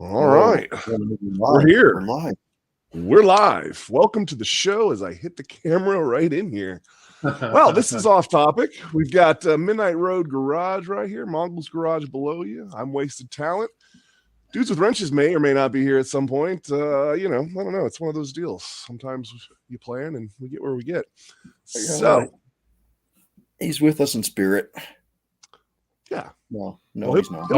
All right. We're We're here. live. We're live. Welcome to the show as I hit the camera right in here. Well, this is off topic. We've got Midnight Road Garage right here, Mongols Garage below you. I'm Wasted Talent. Dudes with Wrenches may or may not be here at some point. I don't know. It's one of those deals. Sometimes you plan and we get where we get. So, He's with us in spirit. yeah. No, Well, he's not.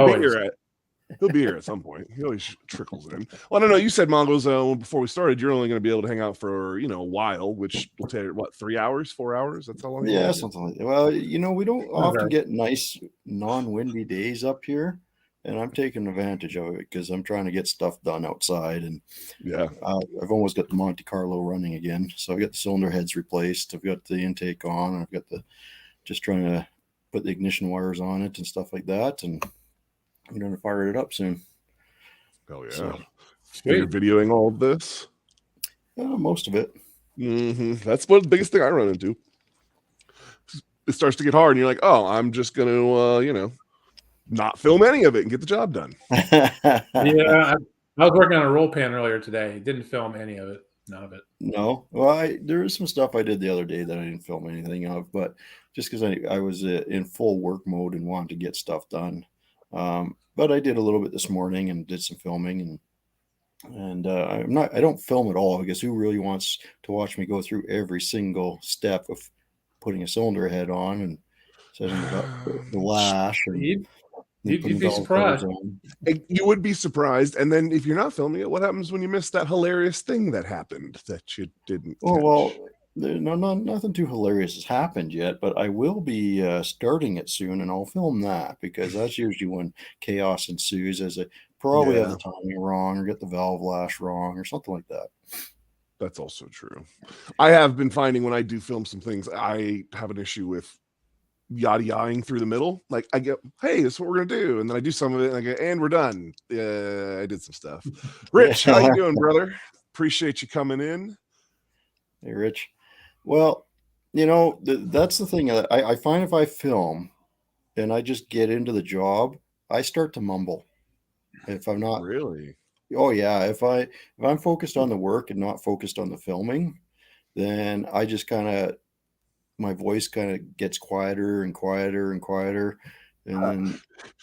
He'll be here at some point. He always trickles in. Well, I don't know. You said Mongols before we started. You're only going to be able to hang out for a while, which will take 3 hours, 4 hours. That's how long. Yeah, something like that. Well, we don't often get nice non-windy days up here, and I'm taking advantage of it because I'm trying to get stuff done outside. And yeah, I've almost got the Monte Carlo running again. So I've got the cylinder heads replaced. I've got the intake on. I've got just trying to put the ignition wires on it and stuff like that. And I'm going to fire it up soon. Oh yeah. So you're videoing all of this? Most of it. Mm-hmm. That's what the biggest thing I run into. It starts to get hard, and you're like, "Oh, I'm just going to, not film any of it and get the job done." Yeah, I was working on a roll pan earlier today. Didn't film any of it. None of it. No. Well, there is some stuff I did the other day that I didn't film anything of, but just because I was in full work mode and wanted to get stuff done. But I did a little bit this morning and did some filming, and I don't film at all because who really wants to watch me go through every single step of putting a cylinder head on and setting the lash and you'd be surprised. You would be surprised. And then if you're not filming it, what happens when you miss that hilarious thing that happened that you didn't catch? Well, nothing too hilarious has happened yet, but I will be starting it soon, and I'll film that because that's usually when chaos ensues, as I probably have the timing wrong or get the valve lash wrong or something like that. That's also true. I have been finding when I do film some things, I have an issue with yada-yaing through the middle. Like I get, hey, this is what we're gonna do, and then I do some of it, and I go, and we're done. I did some stuff. Rich, how you doing, brother? Appreciate you coming in. Hey, Rich. Well, that's the thing. I find if I film and I just get into the job, I start to mumble. If I'm not really, oh yeah, if I'm focused on the work and not focused on the filming, then I just my voice kind of gets quieter and quieter and quieter. And then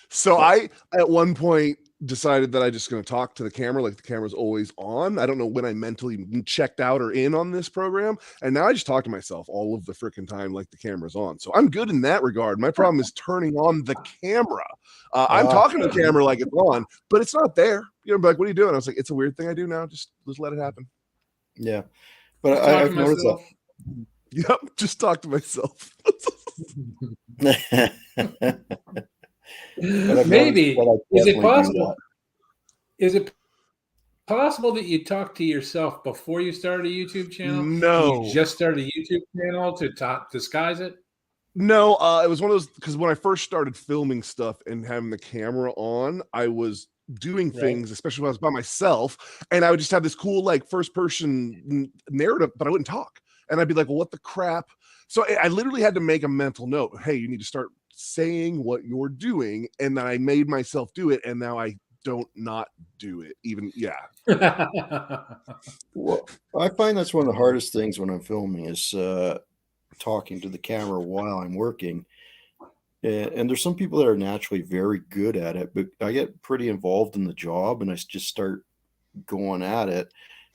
so I at one point decided that I just going to talk to the camera like the camera's always on. I don't know when I mentally checked out or in on this program, and now I just talk to myself all of the freaking time like the camera's on. So I'm good in that regard. My problem is turning on the camera. I'm talking to the camera like it's on, but it's not there. Like, what are you doing? I was like, it's a weird thing I do now. Just let it happen. Yeah, but I've noticed that. Yep, just talk to myself. Maybe is it possible? Is it possible that you talk to yourself before you started a YouTube channel? No, you just started a YouTube channel to disguise it. No, it was one of those because when I first started filming stuff and having the camera on, I was doing things, especially when I was by myself, and I would just have this cool like first person narrative, but I wouldn't talk, and I'd be like, "Well, what the crap?" So I literally had to make a mental note. Hey, you need to start saying what you're doing, and then I made myself do it, and now I don't not do it. Even Well, I find that's one of the hardest things when I'm filming is talking to the camera while I'm working. And there's some people that are naturally very good at it, but I get pretty involved in the job and I just start going at it.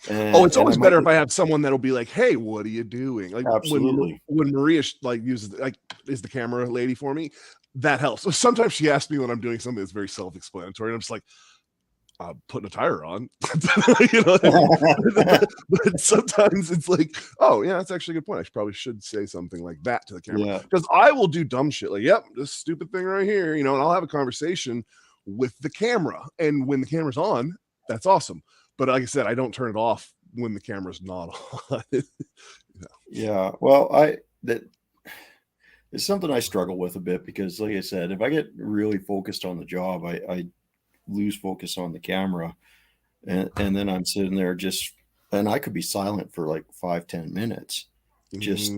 It's always better if I have someone that'll be like, "Hey, what are you doing?" Like absolutely. When Maria uses is the camera lady for me, that helps. So sometimes she asks me when I'm doing something that's very self-explanatory, and I'm just like, putting a tire on. But sometimes it's like, oh yeah, that's actually a good point. I probably should say something like that to the camera because I will do dumb shit like, yep, this stupid thing right here, and I'll have a conversation with the camera, and when the camera's on, that's awesome. But like I said, I don't turn it off when the camera's not on. Yeah, well, it's something I struggle with a bit because, like I said, if I get really focused on the job, I lose focus on the camera, and then I'm sitting there and I could be silent for like 5-10 minutes, just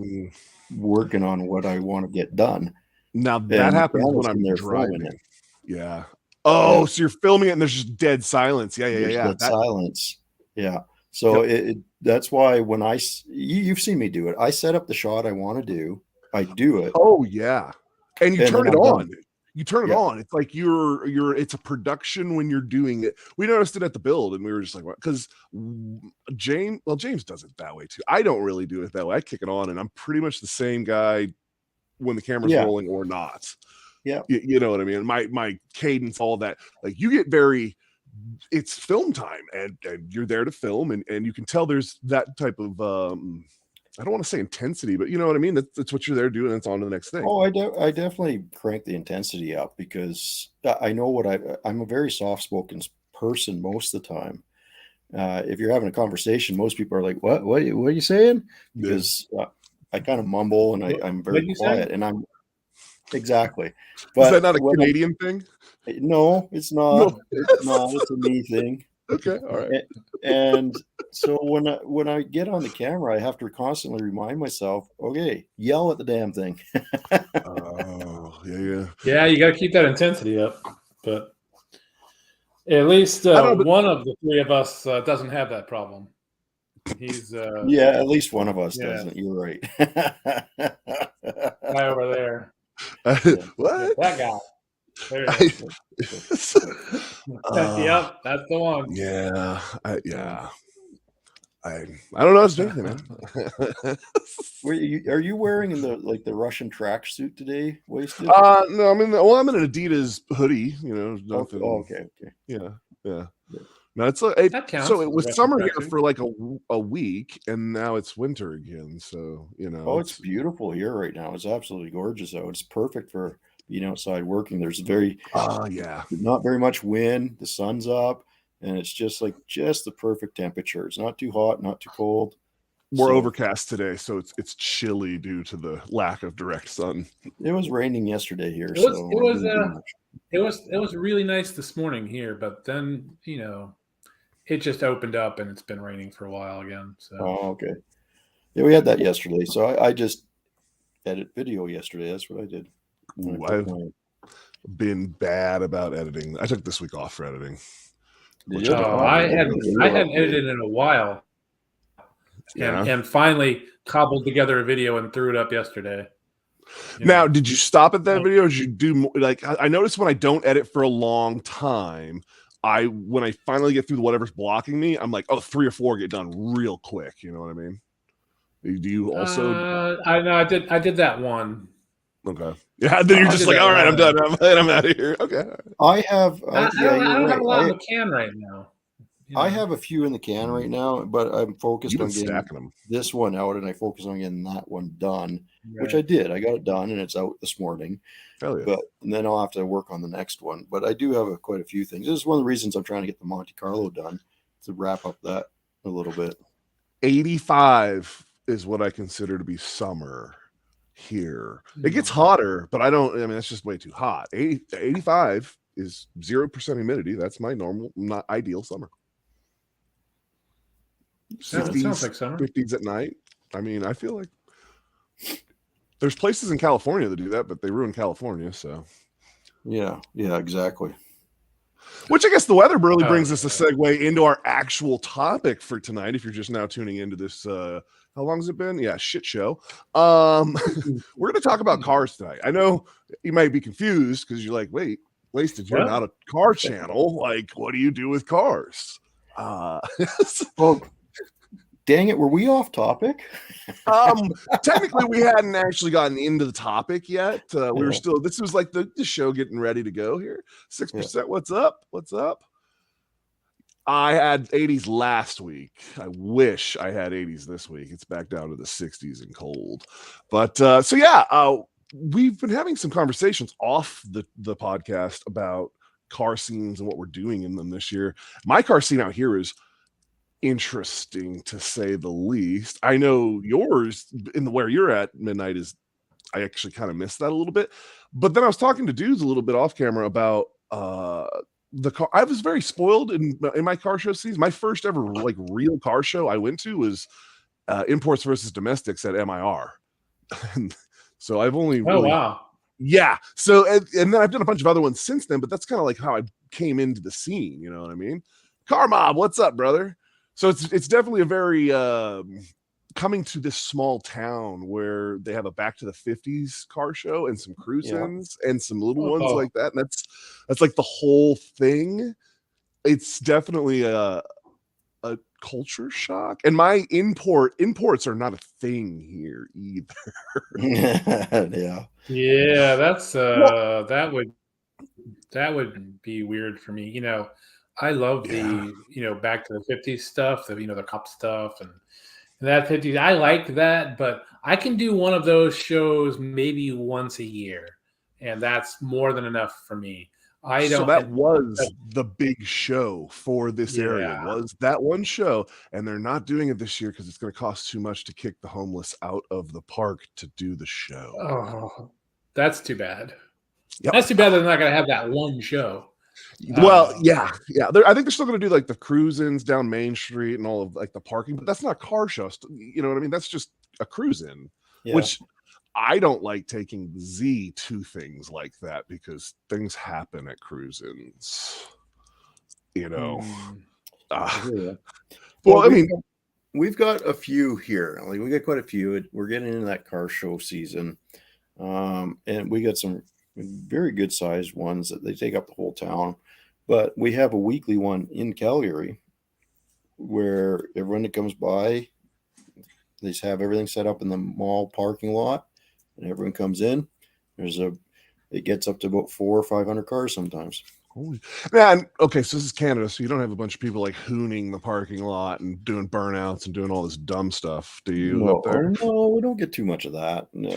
working on what I want to get done. Now that happens when I'm driving. Yeah. Oh, so you're filming it and there's just dead silence. Yeah. Dead silence. Yeah. So that's why when you've seen me do it, I set up the shot I want to do. I do it. Oh yeah. And you turn it on. You turn it on. It's like it's a production when you're doing it. We noticed it at the build and we were just like, what? Because James does it that way too. I don't really do it that way. I kick it on and I'm pretty much the same guy when the camera's rolling or not. Yeah. You know what I mean? My cadence, all that. Like you get it's film time and you're there to film and you can tell there's that type of I don't want to say intensity, but you know what I mean? That's what you're there doing. It's on to the next thing. Oh, I definitely crank the intensity up because I know I'm a very soft-spoken person most of the time. If you're having a conversation, most people are like, what are you saying? Because I kind of mumble and I'm very quiet and I'm exactly. But is that not a Canadian thing? No, it's not. It's not. It's a me thing. Okay, all right. And so when I get on the camera, I have to constantly remind myself, okay, yell at the damn thing. Oh, yeah. Yeah, you got to keep that intensity up. But at least one of the three of us doesn't have that problem. He's at least one of us doesn't. You're right. Guy over there. What? That guy. There yep, that's the one. Yeah, I don't know. It's anything, man. Are you wearing the Russian tracksuit today, wasted? No, I'm in an Adidas hoodie. You know, nothing. Oh, okay. Yeah. No, that counts. So it was summer here for like a week, and now it's winter again. So you know, it's beautiful here right now. It's absolutely gorgeous out. It's perfect for being outside working. There's not very much wind. The sun's up, and it's just the perfect temperature. It's not too hot, not too cold. We're overcast today, so it's chilly due to the lack of direct sun. It was raining yesterday here. It was really nice this morning here, but then it just opened up and it's been raining for a while again. So okay. Yeah, we had that yesterday. So I just edit video yesterday. That's what I did. Ooh, I've been bad about editing. I took this week off for editing. I hadn't edited in a while, and finally cobbled together a video and threw it up yesterday. Now, did you stop at that video? Or did you do more, like I noticed when I don't edit for a long time, when I finally get through whatever's blocking me, I'm like, 3 or 4 get done real quick. You know what I mean? Do you also? I know I did that one. Okay. Yeah. Then you're just like, all right, I'm done. I'm out of here. Okay. I have. I don't have a lot in the can right now. I have a few in the can right now, but I'm focused on getting them. This one out, and I focus on getting that one done, which I did. I got it done, and it's out this morning. Hell yeah. And then I'll have to work on the next one. But I do have quite a few things. This is one of the reasons I'm trying to get the Monte Carlo done, to wrap up that a little bit. 85 is what I consider to be summer here. It gets hotter, but that's just way too hot. 85 is 0% humidity. That's my normal, not ideal summer. 60s, sounds like summer. 50s at night. I mean, I feel like there's places in California that do that, but they ruin California. So, yeah, exactly. Which I guess the weather really brings us a segue into our actual topic for tonight. If you're just now tuning into this, how long has it been? Yeah, shit show. We're going to talk about cars tonight. I know you might be confused because you're like, wait, Wasted, you're not a car channel. Like, what do you do with cars? Well, dang it, were we off topic? Technically, we hadn't actually gotten into the topic yet. We were still. This was like the show getting ready to go here. 6%. Yeah. What's up? What's up? I had 80s last week. I wish I had 80s this week. It's back down to the 60s and cold. But we've been having some conversations off the podcast about car scenes and what we're doing in them this year. My car scene out here is interesting to say the least. I know yours where you're at, Midnight, is I actually kind of missed that a little bit. But then I was talking to dudes a little bit off camera about the car. I was very spoiled in my car show scenes. My first ever like real car show I went to was Imports versus Domestics at MIR. And so I've only Yeah. So, and then I've done a bunch of other ones since then, but that's kind of like how I came into the scene. You know what I mean? Car Mob, what's up, brother? So it's definitely a very coming to this small town where they have a back to the 50s car show and some cruise-ins and some little ones like that. And that's like the whole thing. It's definitely a culture shock. And my imports are not a thing here either. Yeah, that's that would be weird for me. I love the back to the 50s stuff, the cop stuff and that 50s. I like that, but I can do one of those shows maybe once a year, and that's more than enough for me. So that was the big show for this area, was that one show, and they're not doing it this year because it's going to cost too much to kick the homeless out of the park to do the show. Oh, that's too bad. Yep. That's too bad they're not going to have that one show. Well, yeah. I think they're still going to do like the cruise-ins down Main Street and all of like the parking, but that's not a car show. You know what I mean? That's just a cruise-in, which I don't like taking Z to things like that because things happen at cruise-ins. Well, I mean, we've got a few here. Like we got quite a few. We're getting into that car show season, and we got some very good sized ones that they take up the whole town. But we have a weekly one in Calgary where everyone that comes by, they just have everything set up in the mall parking lot, and everyone comes in. It gets up to about 400 or 500 cars sometimes. Holy man. Okay, so this is Canada, so you don't have a bunch of people like hooning the parking lot and doing burnouts and doing all this dumb stuff, do you? No, we don't get too much of that. No.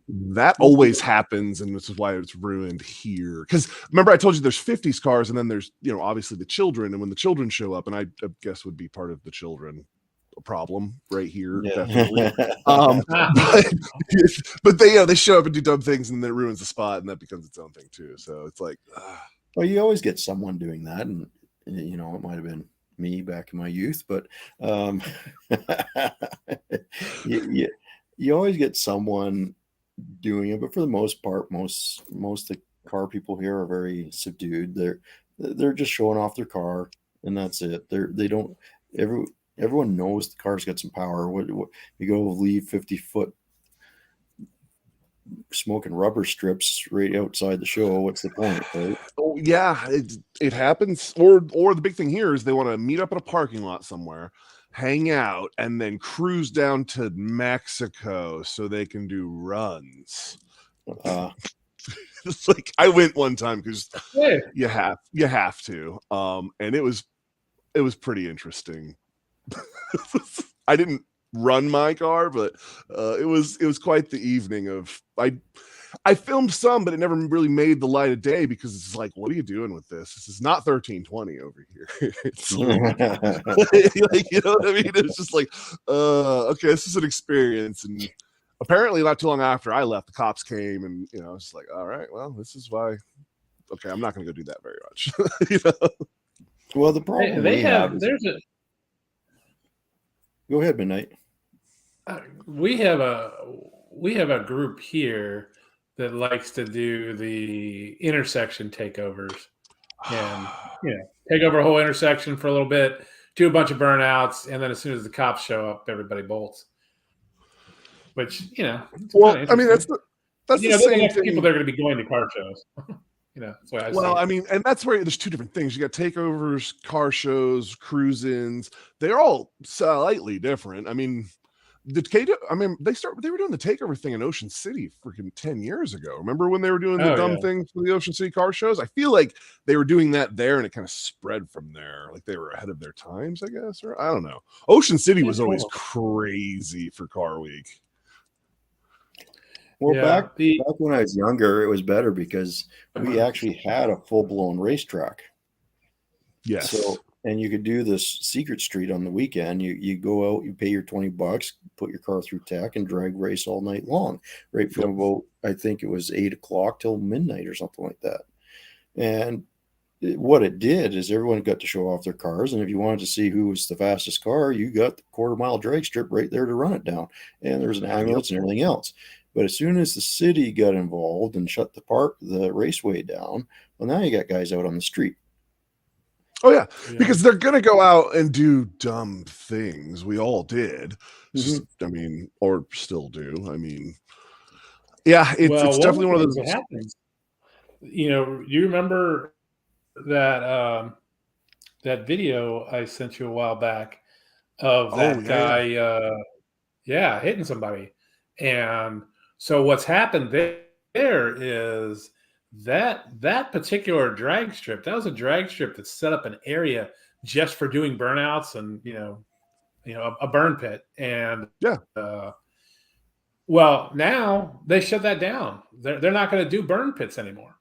That always happens, and this is why it's ruined here. Because remember, I told you there's 50s cars, and then there's obviously the children, and when the children show up, and I guess would be part of the children problem right here, definitely. But they show up and do dumb things, and then it ruins the spot, and that becomes its own thing too. So it's like. Well, you always get someone doing that, and it might have been me back in my youth, but you always get someone doing it. But for the most part, most of the car people here are very subdued. They're just showing off their car, and that's it. They don't. Everyone knows the car's got some power. What you go leave 50-foot smoking rubber strips right outside the show. What's the point, right? Oh yeah, it happens. Or the big thing here is they want to meet up at a parking lot somewhere, hang out, and then cruise down to Mexico so they can do runs. It's like I went one time because you have to, and it was pretty interesting. I didn't run my car, but it was quite the evening of I filmed some, but it never really made the light of day because it's like, what are you doing with this? This is not 1320 over here. It's like, you know what I mean? It's just like, okay, this is an experience. And apparently not too long after I left, the cops came and, it's like, all right, well, this is why, okay, I'm not going to go do that very much. Well, the problem Go ahead, Midnight. We have a group here that likes to do the intersection takeovers and take over a whole intersection for a little bit, do a bunch of burnouts, and then as soon as the cops show up, everybody bolts. Which well, I mean that's the same thing. People that are going to be going to car shows. That's why I mean, and that's where there's two different things. You got takeovers, car shows, cruise-ins. They're all slightly different. I mean, they were doing the takeover thing in Ocean City freaking 10 years ago. Remember when they were doing the dumb thing for the Ocean City car shows? I feel like they were doing that there, and it kind of spread from there. Like they were ahead of their times, I guess, or I don't know. Ocean City was always crazy for Car Week. Well, back when I was younger, it was better because we actually had a full-blown racetrack. Yes. So, and you could do this secret street on the weekend. You go out, you pay your $20, put your car through tack, and drag race all night long, right from about, I think it was 8 o'clock till midnight or something like that. And what it did is everyone got to show off their cars, and if you wanted to see who was the fastest car, you got the quarter-mile drag strip right there to run it down, and there's an ambulance and everything else. But as soon as the city got involved and shut the raceway down, well, now you got guys out on the street. Oh yeah, because they're gonna go out and do dumb things. We all did. Just, I mean, or still do. I mean, yeah, it's definitely one of those. What happens? You remember that that video I sent you a while back of that guy, hitting somebody, and so what's happened there is that particular drag strip, that was a drag strip that set up an area just for doing burnouts and a burn pit. And well, now they shut that down. They're not going to do burn pits anymore.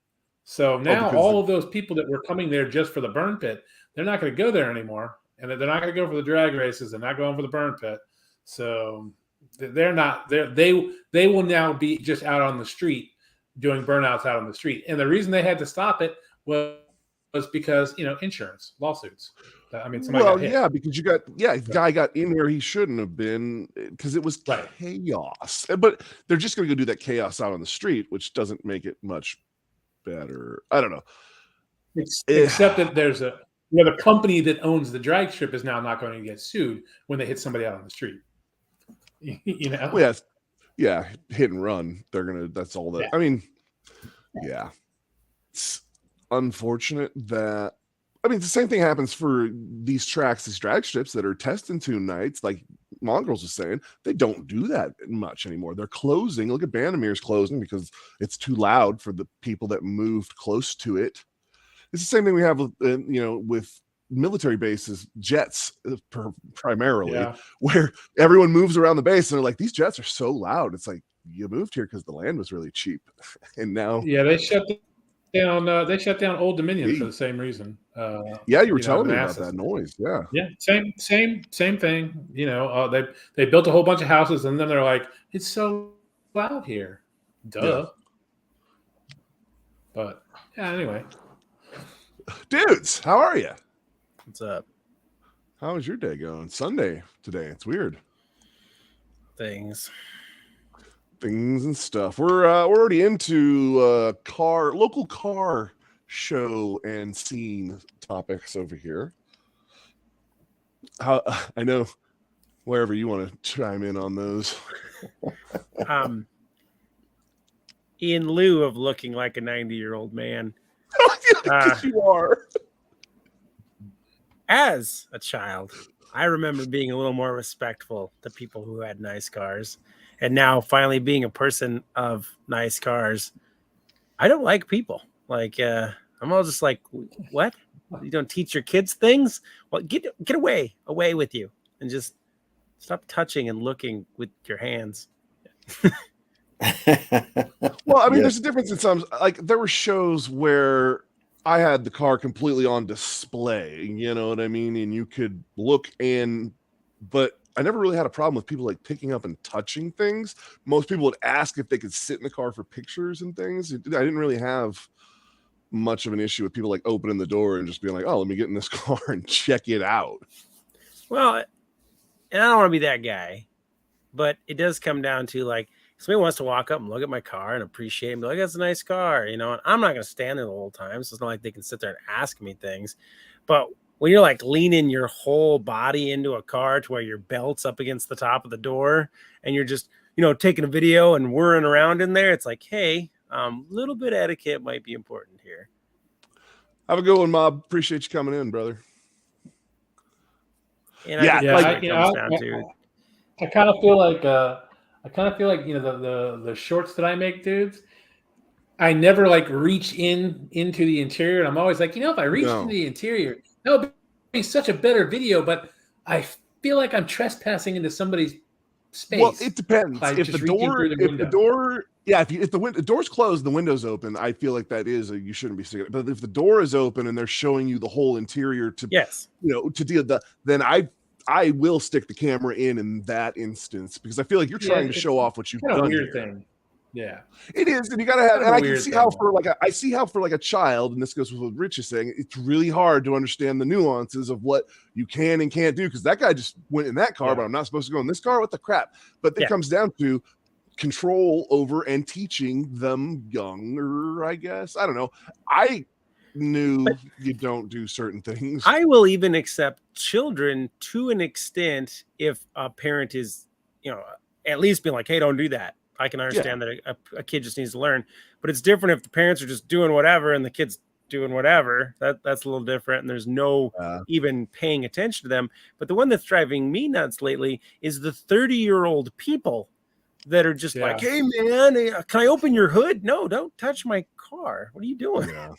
So now all of those people that were coming there just for the burn pit, they're not going to go there anymore, and they're not going to go for the drag races. They're not going for the burn pit. So they're not there. They will now be just out on the street doing burnouts out on the street. And the reason they had to stop it was because, insurance lawsuits. I mean, somebody got hit. Yeah, because the guy got in where he shouldn't have been because it was chaos. But they're just going to go do that chaos out on the street, which doesn't make it much better. I don't know. Except that there's the company that owns the drag strip is now not going to get sued when they hit somebody out on the street. Well, yeah, hit and run. That's all that. Yeah. I mean, yeah, it's unfortunate that. I mean, the same thing happens for these drag strips that are test and tune nights. Like Mongrels was saying, they don't do that much anymore. They're closing. Look at Bandamir's closing because it's too loud for the people that moved close to it. It's the same thing we have, with military bases, jets primarily, where everyone moves around the base and they're like, these jets are so loud. It's like, you moved here because the land was really cheap, and now they shut down Old Dominion for the same reason. You were telling me about that noise. Same thing. They built a whole bunch of houses, and then they're like, it's so loud here. Duh. But anyway, dudes, how are you? What's up? How was your day going? Sunday today. It's weird. Things and stuff. We're already into local car show and scene topics over here. How I know wherever you want to chime in on those. In lieu of looking like a 90-year-old man, you are. As a child, I remember being a little more respectful to people who had nice cars. And now finally being a person of nice cars, I don't like people. Like, I'm all just like, what? You don't teach your kids things? Well, get away with you. And just stop touching and looking with your hands. Well, I mean, there's a difference in some, like there were shows where I had the car completely on display, you know what I mean? And you could look but I never really had a problem with people like picking up and touching things. Most people would ask if they could sit in the car for pictures and things. I didn't really have much of an issue with people like opening the door and just being like, oh, let me get in this car and check it out. Well, and I don't want to be that guy, but it does come down to like, somebody wants to walk up and look at my car and appreciate it and be like, that's a nice car, and I'm not going to stand there the whole time. So it's not like they can sit there and ask me things. But when you're like leaning your whole body into a car to where your belt's up against the top of the door and you're just, taking a video and whirring around in there, it's like, hey, little bit of etiquette might be important here. Have a good one, Mob. Appreciate you coming in, brother. And I kind of feel like the shorts that I make, dudes, I never like reach into the interior. And I'm always like, if I reach into the interior, that would be such a better video. But I feel like I'm trespassing into somebody's space. Well, it depends. If the door's closed and the window's open, I feel like that is you shouldn't be seeing it. But if the door is open and they're showing you the whole interior to deal with then I will stick the camera in that instance because I feel like you're trying to show off what you've done. A weird thing. Yeah, it is, and you gotta have. And I can see how for a child, and this goes with what Rich is saying. It's really hard to understand the nuances of what you can and can't do because that guy just went in that car, but I'm not supposed to go in this car. What the crap? But it comes down to control over and teaching them younger, I guess. I don't know. I knew you don't do certain things. I will even accept children to an extent if a parent is, at least being like, hey, don't do that. I can understand that a kid just needs to learn, but it's different if the parents are just doing whatever and the kid's doing whatever. That's a little different, and there's no even paying attention to them. But the one that's driving me nuts lately is the 30-year-old people that are just like, hey, man, can I open your hood? No, don't touch my car. What are you doing? Yeah.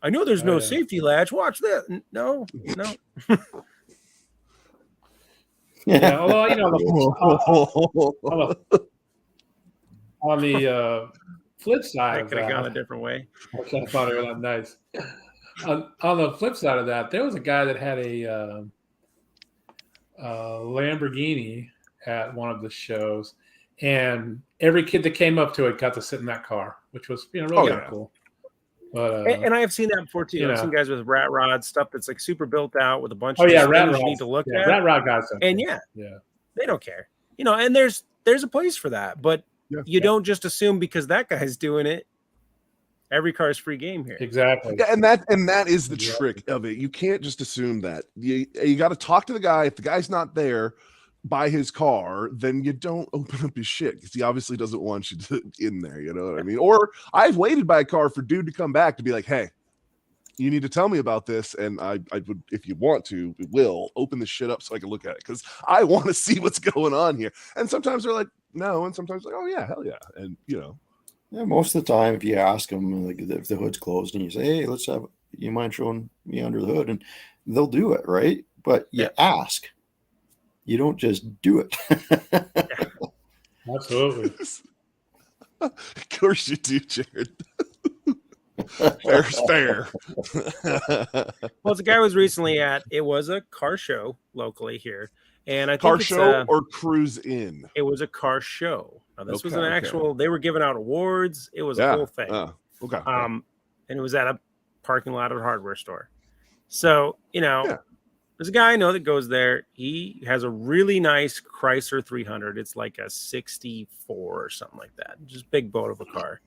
I know there's no safety latch. Watch that. No. Yeah, although on the flip side, I could have gone a different way. I thought it was nice. On the flip side of that, there was a guy that had a Lamborghini at one of the shows, and every kid that came up to it got to sit in that car, which was really cool. But, and I have seen that before too. I've seen guys with rat rods, stuff that's like super built out with a bunch of rat things rods. You need to look at. Rat rod guys, and they don't care, And there's a place for that, but you don't just assume because that guy's doing it. Every car is free game here. Exactly. Yeah, and that is the trick of it. You can't just assume that. You got to talk to the guy. If the guy's not there by his car, then you don't open up his shit because he obviously doesn't want you in there. You know what I mean? Or I've waited by a car for dude to come back to be like, hey, you need to tell me about this. And I would, if you want to, will open the shit up so I can look at it because I want to see what's going on here. And sometimes they're like, no. And sometimes like, oh yeah, hell yeah. And Yeah, most of the time, if you ask them, like if the hood's closed and you say, hey, you mind showing me under the hood? And they'll do it, right? But you ask. You don't just do it. Absolutely. Of course you do, Jared. Fair's fair. Well, the guy was recently it was a car show locally here. And I think car show or cruise in? It was a car show. Now, this was an actual, they were giving out awards. It was a whole thing. Okay. And it was at a parking lot of a hardware store. So, there's a guy I know that goes there. He has a really nice Chrysler 300. It's like a 64 or something like that. Just big boat of a car.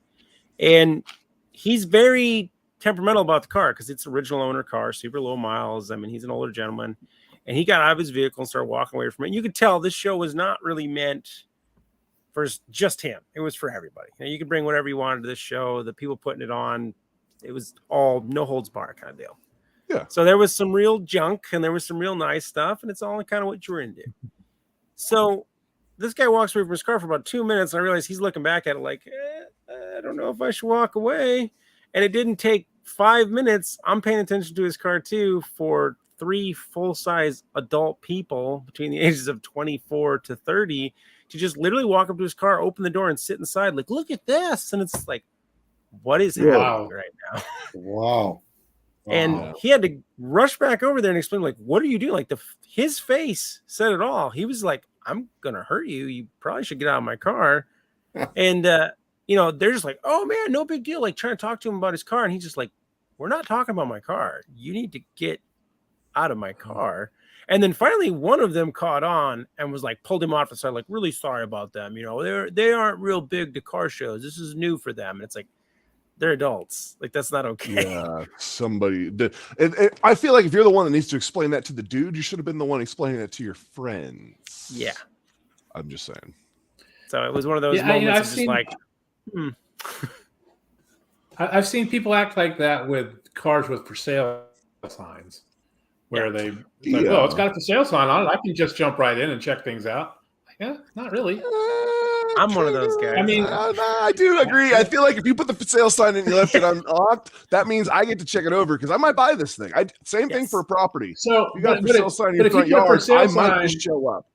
And he's very temperamental about the car because it's original owner car, super low miles. I mean, he's an older gentleman. And he got out of his vehicle and started walking away from it. And you could tell this show was not really meant for just him. It was for everybody. You could bring whatever you wanted to this show. The people putting it on, it was all no holds barred kind of deal. Yeah. So there was some real junk and there was some real nice stuff, and it's all kind of what you're into. So this guy walks away from his car for about 2 minutes, and I realized he's looking back at it like, I don't know if I should walk away. And it didn't take 5 minutes. I'm paying attention to his car too for 3 full-size adult people between the ages of 24 to 30 to just literally walk up to his car, open the door, and sit inside. Like, look at this. And it's like, what is it right now? Wow. And he had to rush back over there and explain, like, what are you doing? Like, his face said it all. He was like, I'm going to hurt you. You probably should get out of my car. And, they're just like, oh, man, no big deal. Like, trying to talk to him about his car. And he's just like, we're not talking about my car. You need to get out of my car. And then finally, one of them caught on and was like, pulled him off the side, like, really sorry about them. They aren't real big to car shows. This is new for them. And it's like, they're adults. Like, that's not okay. Yeah, somebody did. I feel like if you're the one that needs to explain that to the dude, you should have been the one explaining it to your friends. Yeah. I'm just saying. So it was one of those moments of just like, I've seen people act like that with cars with for sale signs where they like, oh, it's got a for sale sign on it. I can just jump right in and check things out. Yeah, not really. I'm one of those guys. I mean, I do agree. I feel like if you put the for sale sign and you left it unlocked, that means I get to check it over because I might buy this thing. Same thing for a property. So you got a for sale sign in your front yard, I might just show up.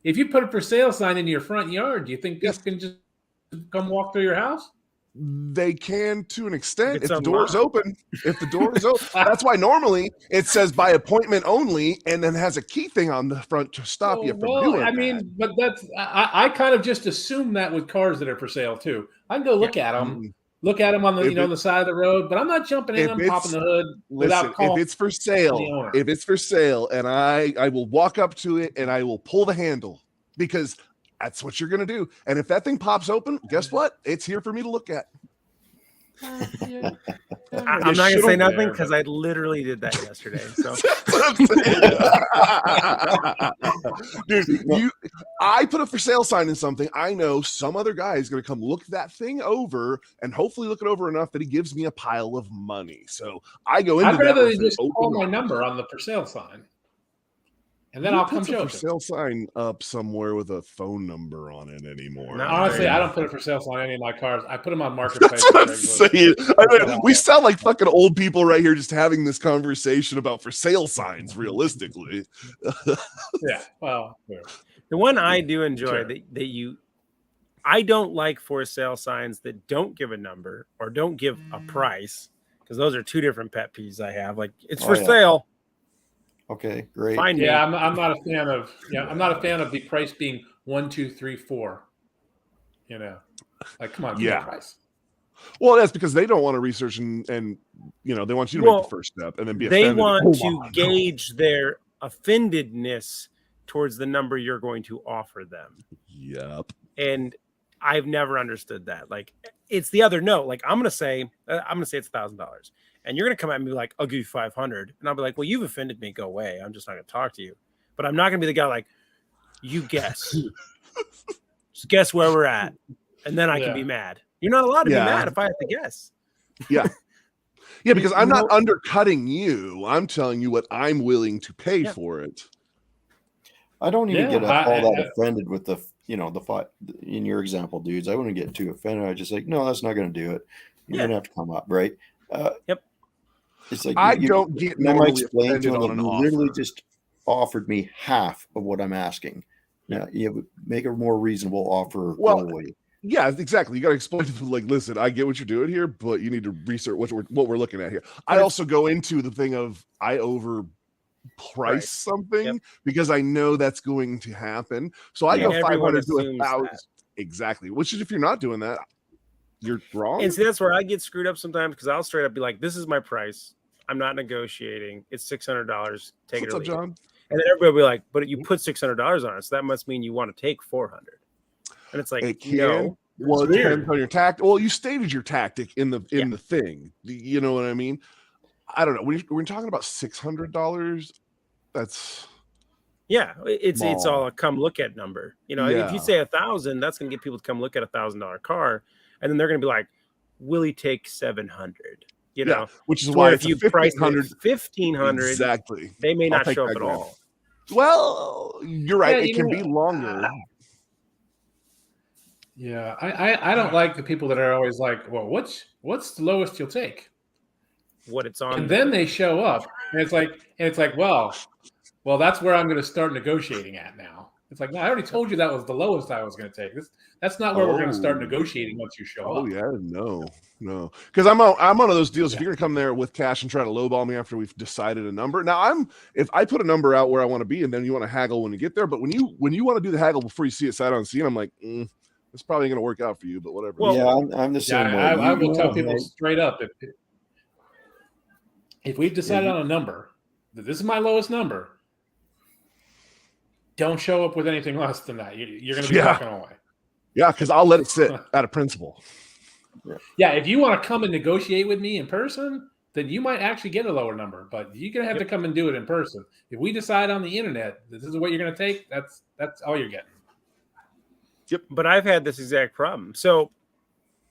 If you put a for sale sign in your front yard, do you think people can just come walk through your house? They can to an extent if the door's open. If the door is open, that's why normally it says by appointment only, and then has a key thing on the front to stop you from doing that. I mean, but that's I kind of just assume that with cars that are for sale too. I can go look at them, on the on the side of the road, but I'm not jumping in. I'm popping the hood without calling. If it's for sale, and I will walk up to it and I will pull the handle because That's what you're going to do. And if that thing pops open, guess what? It's here for me to look at. I'm not going to say nothing because I literally did that yesterday. So, dude, I put a for sale sign in something. I know some other guy is going to come look that thing over and hopefully look it over enough that he gives me a pile of money. So I go into I'd rather that. they just call my number on the for sale sign. And then I'll come show it. For sale sign up somewhere with a phone number on it anymore. No, honestly, I don't put a for sale sign on any of my cars. I put them on marketplace. That's what I'm saying. We sound like fucking old people right here, just having this conversation about for sale signs. Realistically, yeah. Well, the one I do enjoy that I don't like for sale signs that don't give a number or don't give a price, because those are two different pet peeves I have. Like, it's for sale. Okay, great. I'm not a fan of. Yeah, I'm not a fan of the price being 1, 2, 3, 4. You know, like, come on, give me a price. Well, that's because they don't want to research and they want you to make the first step and then be offended. They want to gauge their offendedness towards the number you're going to offer them. Yep. And I've never understood that. Like, it's the other note. Like, I'm gonna say it's $1,000. And you're going to come at me like, I'll give you 500. And I'll be like, well, you've offended me. Go away. I'm just not going to talk to you. But I'm not going to be the guy like, you guess. Just guess where we're at. And then I can be mad. You're not allowed to be mad if I have to guess. Yeah. Yeah, because I'm not undercutting you. I'm telling you what I'm willing to pay for it. I don't even get all that offended with the five, in your example, dudes. I wouldn't get too offended. I just like, no, that's not going to do it. You're going to have to come up, right? Yep. It's like I don't get normally explain to him. You literally just offered me half of what I'm asking. Yeah, you make a more reasonable offer. Well, yeah, exactly. You got to explain to them, like, listen, I get what you're doing here, but you need to research what we're looking at here. I also go into the thing of I overprice something because I know that's going to happen. So I go 500 to 1,000. Exactly. Which is, if you're not doing that, you're wrong. And see, that's where I get screwed up sometimes, because I'll straight up be like, this is my price. I'm not negotiating. It's $600. Take it or leave it. And then everybody will be like, but you put $600 on it, so that must mean you want to take 400. And it's like, no. Well, it depends on your tactic. Well, you stated your tactic in the thing. You know what I mean? I don't know. When we're talking about $600, that's it's all a come look at number. You know, if you say 1,000, that's going to get people to come look at $1,000 car, and then they're going to be like, will he take 700? You know, which is why if you price 1,500, exactly, they may not show up at all. Well, you're right. It can be longer. Yeah, I don't like the people that are always like, well, what's the lowest you'll take? What it's on, and then they show up, and it's like, well, that's where I'm going to start negotiating at now. It's like, no, I already told you that was the lowest I was going to take. That's not where we're going to start negotiating once you show up. Oh yeah, no, because I'm one of those deals. If you're going to come there with cash and try to lowball me after we've decided a number, now if I put a number out where I want to be, and then you want to haggle when you get there, but when you want to do the haggle before you see it sight unseen, I'm like, it's probably going to work out for you, but whatever. Well, yeah, I'm the same way. I will tell people straight up, if we've decided on a number, that this is my lowest number, don't show up with anything less than that. You're going to be walking away. Yeah, because I'll let it sit out of principle. Yeah, if you want to come and negotiate with me in person, then you might actually get a lower number. But you're going to have to come and do it in person. If we decide on the internet that this is what you're going to take, that's all you're getting. Yep. But I've had this exact problem. So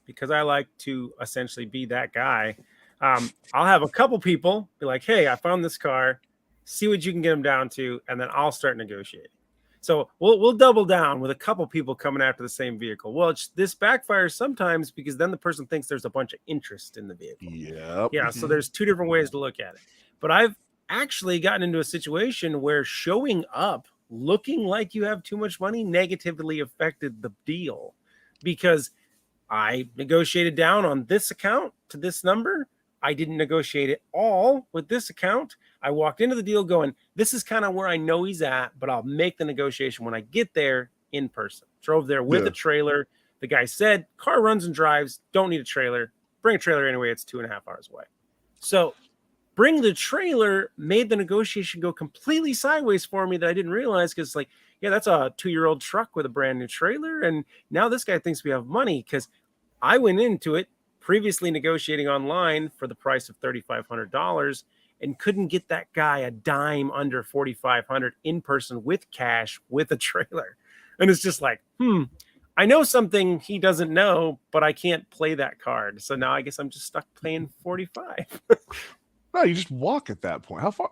because I like to essentially be that guy, I'll have a couple people be like, hey, I found this car. See what you can get them down to, and then I'll start negotiating. So we'll double down with a couple people coming after the same vehicle. Well, this backfires sometimes because then the person thinks there's a bunch of interest in the vehicle. Yeah. So there's two different ways to look at it. But I've actually gotten into a situation where showing up looking like you have too much money negatively affected the deal, because I negotiated down on this account to this number. I didn't negotiate it all with this account. I walked into the deal going, this is kind of where I know he's at, but I'll make the negotiation when I get there in person. Drove there with a trailer. The guy said, car runs and drives, don't need a trailer. Bring a trailer anyway. It's 2.5 hours away. So Bring the trailer made the negotiation go completely sideways for me that I didn't realize, because like, yeah, that's a 2-year-old truck with a brand new trailer. And now this guy thinks we have money because I went into it previously negotiating online for the price of $3,500 and couldn't get that guy a dime under $4,500 in person with cash with a trailer. And it's just like, I know something he doesn't know, but I can't play that card. So now I guess I'm just stuck playing 45. No, you just walk at that point. How far?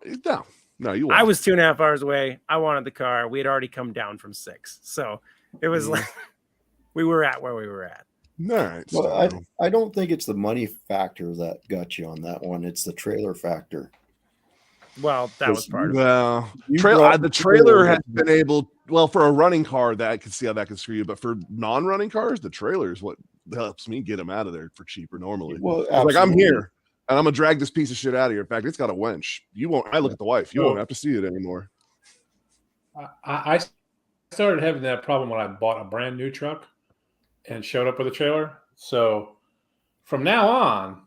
No, you walk. I was 2.5 hours away. I wanted the car. We had already come down from 6. So it was like we were at where we were at. All right. Well, I don't think it's the money factor that got you on that one. It's the trailer factor. Well, that was part of it. Well, the trailer has been able, for a running car, that I can see how that can screw you. But for non-running cars, the trailer is what helps me get them out of there for cheaper normally. Well, like, I'm here and I'm gonna drag this piece of shit out of here. In fact, it's got a winch. You won't. I look at the wife. You won't have to see it anymore. I started having that problem when I bought a brand new truck and showed up with a trailer. So from now on,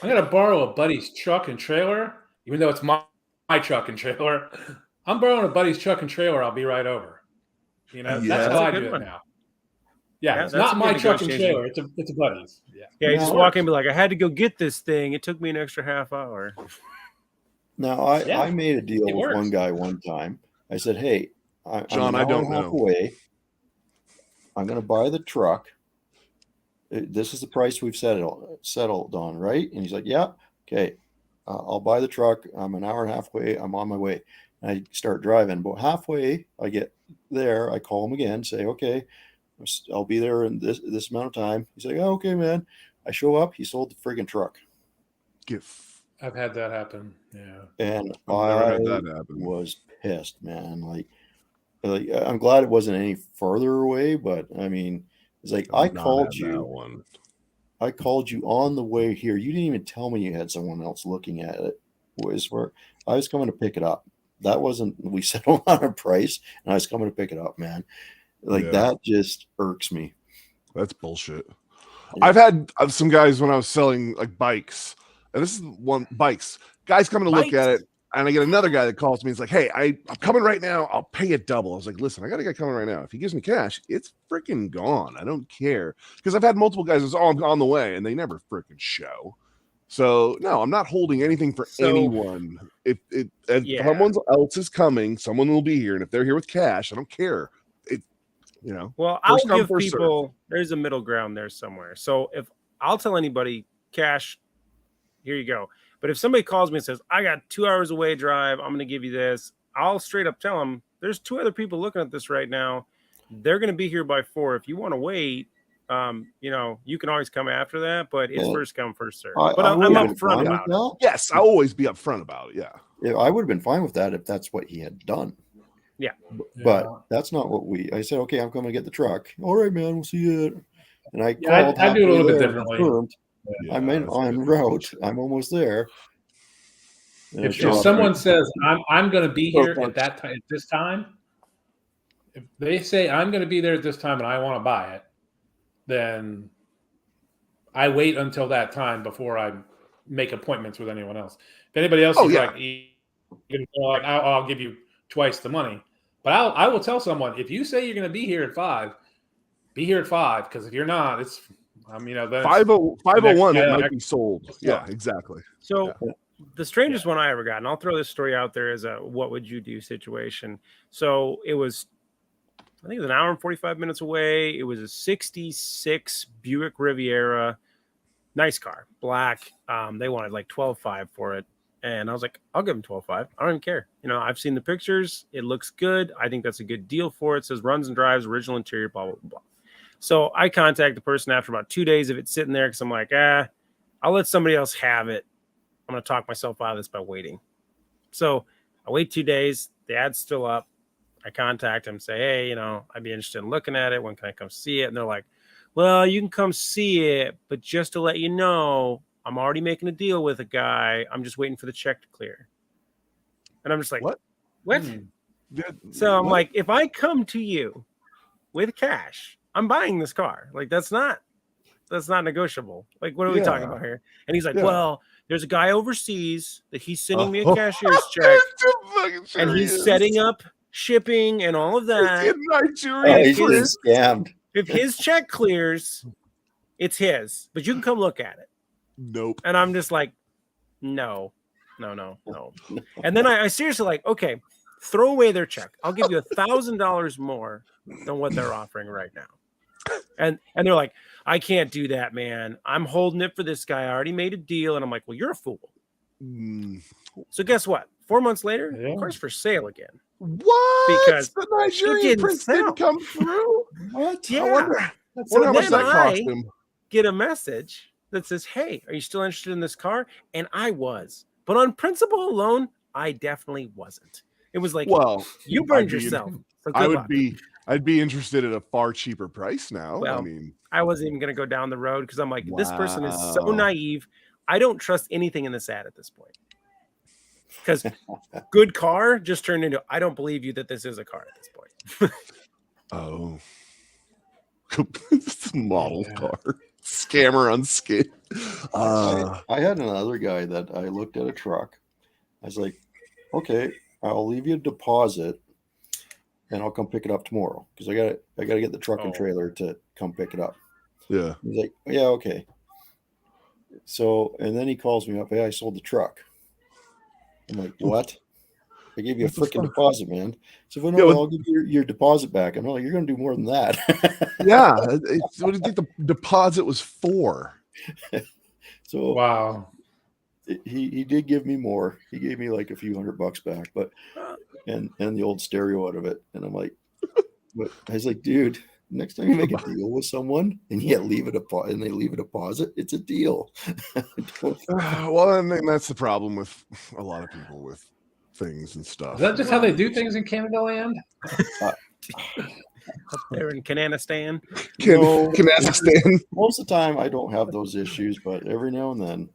I'm gonna borrow a buddy's truck and trailer, even though it's my truck and trailer. I'm borrowing a buddy's truck and trailer. I'll be right over. That's how I do it now. Yeah, it's not my truck and trailer. It's a buddy's. Yeah, you just walk in and be like, I had to go get this thing. It took me an extra half hour. Now, I made a deal with one guy one time. I said, hey, John, I don't know. Away. I'm going to buy the truck. This is the price we've settled on, right? And he's like, yeah, okay. I'll buy the truck. I'm an hour and a half away. I'm on my way. And I start driving. But halfway, I get there. I call him again, say, okay, I'll be there in this amount of time. He's like, oh, okay, man. I show up. He sold the friggin' truck. I've had that happen. Yeah. And I was pissed, man. Like, I'm glad it wasn't any further away, but I mean, it's like, I called you on the way here. You didn't even tell me you had someone else looking at it. I was coming to pick it up. That wasn't, we settled on a price and I was coming to pick it up, man. Like, that just irks me. That's bullshit. Yeah. I've had some guys when I was selling like bikes, and this is bikes. Guys coming to look at it, and I get another guy that calls me. He's like, "Hey, I'm coming right now. I'll pay you double." I was like, "Listen, I got a guy coming right now. If he gives me cash, it's freaking gone. I don't care." Because I've had multiple guys that's on the way, and they never freaking show. So no, I'm not holding anything for anyone. If someone else is coming, someone will be here, and if they're here with cash, I don't care. Well, I'll give people, there's a middle ground there somewhere. So if I'll tell anybody cash, here you go. But if somebody calls me and says, I got 2 hours away drive, I'm going to give you this, I'll straight up tell them there's 2 other people looking at this right now. They're going to be here by 4. If you want to wait, you can always come after that, but it's first come, first serve. But I'm upfront about it. Yes, I'll always be upfront about it. Yeah. I would have been fine with that if that's what he had done. Yeah. But that's not what I said, okay, I'm coming to get the truck. All right, man, we'll see you. And I called. I do a little bit differently. I'm en route. I'm almost there. If someone says, I'm going to be here at that time, at this time, if they say I'm going to be there at this time and I want to buy it, then I wait until that time before I make appointments with anyone else. If anybody else is like, I'll give you twice the money. But I will tell someone, if you say you're going to be here at 5, be here at 5. Because if you're not, it's then 501 it might be sold. Yeah, exactly. So the strangest one I ever got, and I'll throw this story out there as a what would you do situation. So it was, I think it was an hour and 45 minutes away. It was a 66 Buick Riviera, nice car, black. They wanted like $12,500 for it. And I was like, I'll give him $12,500. I don't even care. I've seen the pictures. It looks good. I think that's a good deal for it. It says runs and drives, original interior, blah, blah, blah. So I contact the person after about 2 days of it sitting there because I'm like, I'll let somebody else have it. I'm going to talk myself out of this by waiting. So I wait 2 days. The ad's still up. I contact them, say, hey, I'd be interested in looking at it. When can I come see it? And they're like, well, you can come see it, but just to let you know, I'm already making a deal with a guy. I'm just waiting for the check to clear. And I'm just like, what? So I'm like, if I come to you with cash, I'm buying this car. Like, that's not negotiable. Like, what are we talking about here? And he's like, well, there's a guy overseas that he's sending me a cashier's check, and he's setting up shipping and all of that. In Nigeria. He's getting scammed. If his check clears, it's his, but you can come look at it. Nope. And I'm just like, no. And then I seriously like, okay, throw away their check. I'll give you $1,000 more than what they're offering right now. And they're like, I can't do that, man. I'm holding it for this guy. I already made a deal. And I'm like, well, you're a fool. So guess what? 4 months later, of course, for sale again. What? Because the Nigerian prince didn't come through? What? Yeah. I wonder how much that cost him. Get a message that says, hey, are you still interested in this car? And I was. But on principle alone, I definitely wasn't. It was like, well, you burned yourself. So I'd be interested at a far cheaper price now. Well, I mean, I wasn't even going to go down the road because I'm like, this person is so naive. I don't trust anything in this ad at this point. Because good car just turned into, I don't believe you that this is a car at this point. oh. Model car. Scammer on skid. I had another guy that I looked at a truck. I was like, okay, I'll leave you a deposit and I'll come pick it up tomorrow because I gotta get the truck and trailer to come pick it up. Yeah. He's like, yeah, okay. So, and then he calls me up, hey, I sold the truck. I'm like, what? I gave you a freaking deposit, man. So, well, no, I'll give you your deposit back. I'm like, you're going to do more than that. Yeah. What do you think the deposit was for? So, wow. He did give me more. He gave me like a few $100 back, but and the old stereo out of it. And I'm like, but I was like, dude, next time you make a deal with someone and they leave a deposit, it's a deal. Well, and that's the problem with a lot of people with things and stuff. Is that just how they do things in Canada land? Up there in Kazakhstan. Kazakhstan. Most of the time, I don't have those issues, but every now and then.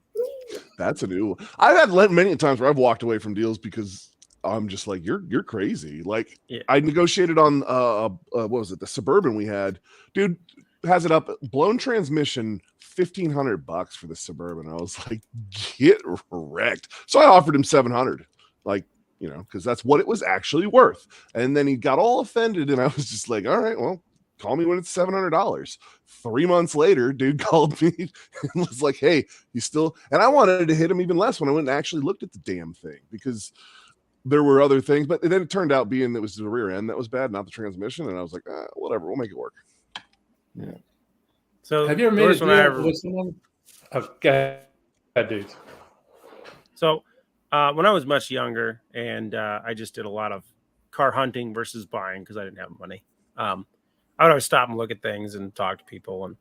That's a new one. I've had many times where I've walked away from deals because I'm just like, you're crazy. Like, yeah. I negotiated on what was it, the Suburban we had. Dude has it up, blown transmission, $1,500 for the Suburban. I was like, get wrecked. So I offered him $700, like, you know, because that's what it was actually worth. And then he got all offended, and I was just like, all right, well, call me when it's $700. 3 months later, dude called me and was like, hey, you still, and I wanted to hit him even less when I went and actually looked at the damn thing because there were other things, but then it turned out being that it was the rear end that was bad, not the transmission. And I was like, whatever, we'll make it work. Yeah. So have you ever made a deal with someone? Okay, dude. So when I was much younger and I just did a lot of car hunting versus buying because I didn't have money. I would always stop and look at things and talk to people. And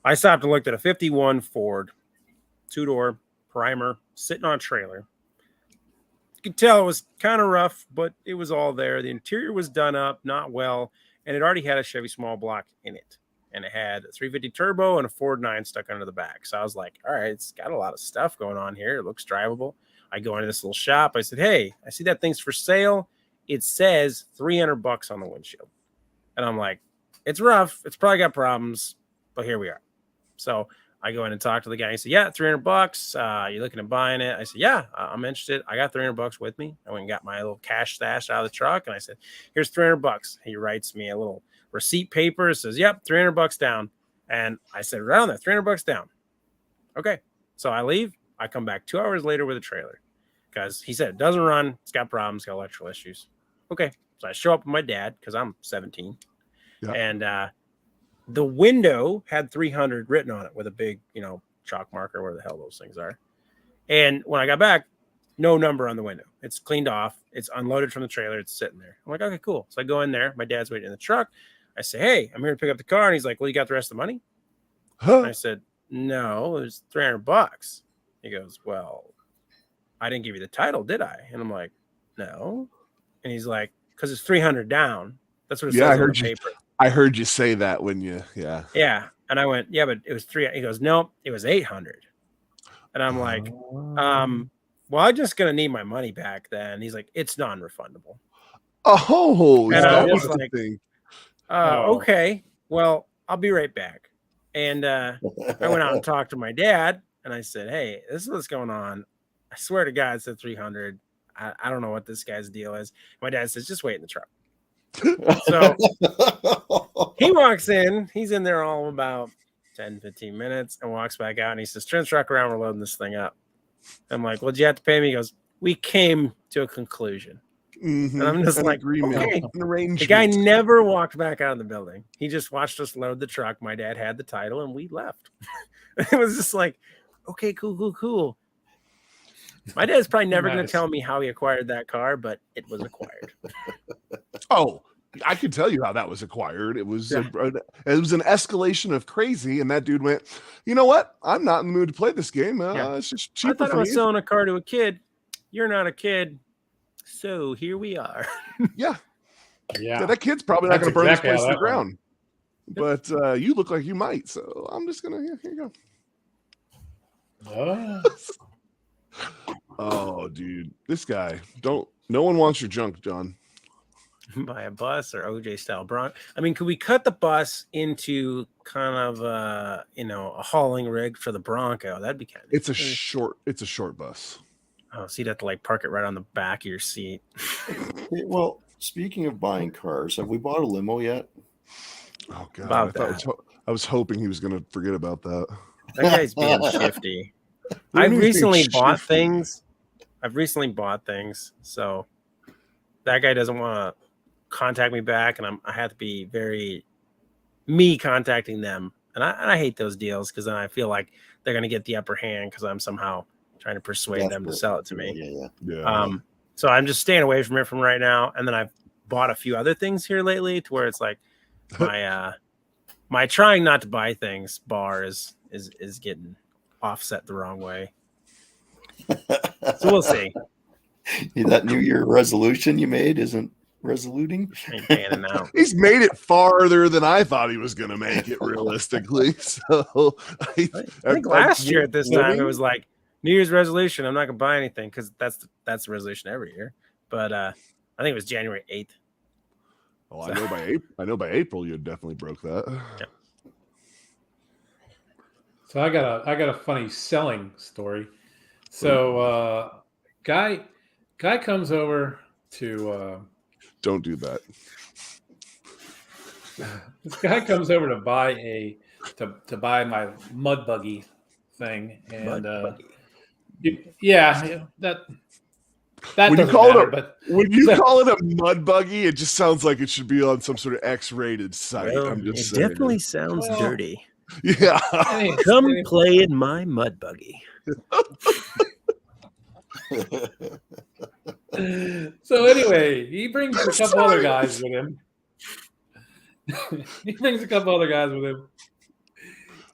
I stopped and looked at a 51 Ford 2-door primer sitting on a trailer. You could tell it was kind of rough, but it was all there. The interior was done up, not well, and it already had a Chevy small block in it. And it had a 350 turbo and a Ford 9 stuck under the back. So I was like, all right, it's got a lot of stuff going on here. It looks drivable. I go into this little shop. I said, hey, I see that thing's for sale. It says $300 on the windshield. And I'm like, it's rough. It's probably got problems, but here we are. So I go in and talk to the guy. He said, yeah, $300. You looking at buying it? I said, yeah, I'm interested. I got $300 with me. I went and got my little cash stash out of the truck. And I said, here's $300. He writes me a little receipt paper. It says, yep, $300 down. And I said, right on there, $300 down. Okay. So I leave. I come back 2 hours later with a trailer because he said it doesn't run. It's got problems, got electrical issues. Okay. So I show up with my dad because I'm 17. Yeah. And the window had 300 written on it with a big, chalk marker, where the hell those things are. And when I got back, no number on the window. It's cleaned off. It's unloaded from the trailer. It's sitting there. I'm like, okay, cool. So I go in there. My dad's waiting in the truck. I say, hey, I'm here to pick up the car. And he's like, well, you got the rest of the money? Huh? I said, no, it was $300. He goes, well, I didn't give you the title, did I? And I'm like, no. And he's like, because it's 300 down. That's what it says on the paper. I heard you say that when you, yeah. Yeah. And I went, yeah, but it was 3. He goes, no, it was 800. And I'm like, well, I'm just going to need my money back then. He's like, it's non-refundable. Oh, and I was like, okay, well, I'll be right back. And I went out and talked to my dad. and I said, "Hey, this is what's going on. I swear to God, it said 300. I don't know what this guy's deal is." My dad says, "Just wait in the truck." So he walks in. He's in there all about 10, 15 minutes and walks back out. And he says, "Turn the truck around. We're loading this thing up." I'm like, "Well, did you have to pay me?" He goes, "We came to a conclusion." Mm-hmm. And I'm just An like, agreement, okay. an arrangement. The guy never walked back out of the building. He just watched us load the truck. My dad had the title and we left. It was just like, okay, cool. My dad's probably never going to tell me how he acquired that car, but it was acquired. Oh, I can tell you how that was acquired. It was an escalation of crazy, and that dude went, "You know what? I'm not in the mood to play this game. It's just cheaper I thought for I was me." selling a car to a kid. You're not a kid. So here we are. Yeah. That kid's probably not going to burn this place to the ground. But you look like you might, so I'm just gonna here you go. Oh, dude, this guy no one wants your junk, John. By a bus or OJ style Bronco. I mean, could we cut the bus into kind of a hauling rig for the Bronco? That'd be kind of it's a short bus. Oh, so you'd have to like park it right on the back of your seat. Well, speaking of buying cars, have we bought a limo yet? Oh God, I was hoping he was going to forget about that. That guy's being shifty. I've recently bought things. So that guy doesn't want to contact me back, and I have to be me contacting them, and I hate those deals because then I feel like they're going to get the upper hand because I'm somehow trying to persuade them to sell it to me. Yeah. So I'm just staying away from it from right now, and then I've bought a few other things here lately to where it's like my trying not to buy things bar is getting offset the wrong way. So we'll see. That New Year resolution you made isn't resoluting. He's made it farther than I thought he was going to make it realistically. So I think last year at this time it was like New Year's resolution. I'm not going to buy anything because that's the resolution every year. But I think it was January 8th. Oh, so. I know by April you definitely broke that. Yeah. So I got a funny selling story. So guy comes over to don't do that. This guy comes over to buy buy my mud buggy thing, and that when you call it a mud buggy, it just sounds like it should be on some sort of X-rated site. Well, I'm just it saying. definitely sounds dirty. Yeah. Come play in my mud buggy. So anyway, he brings a couple other guys with him.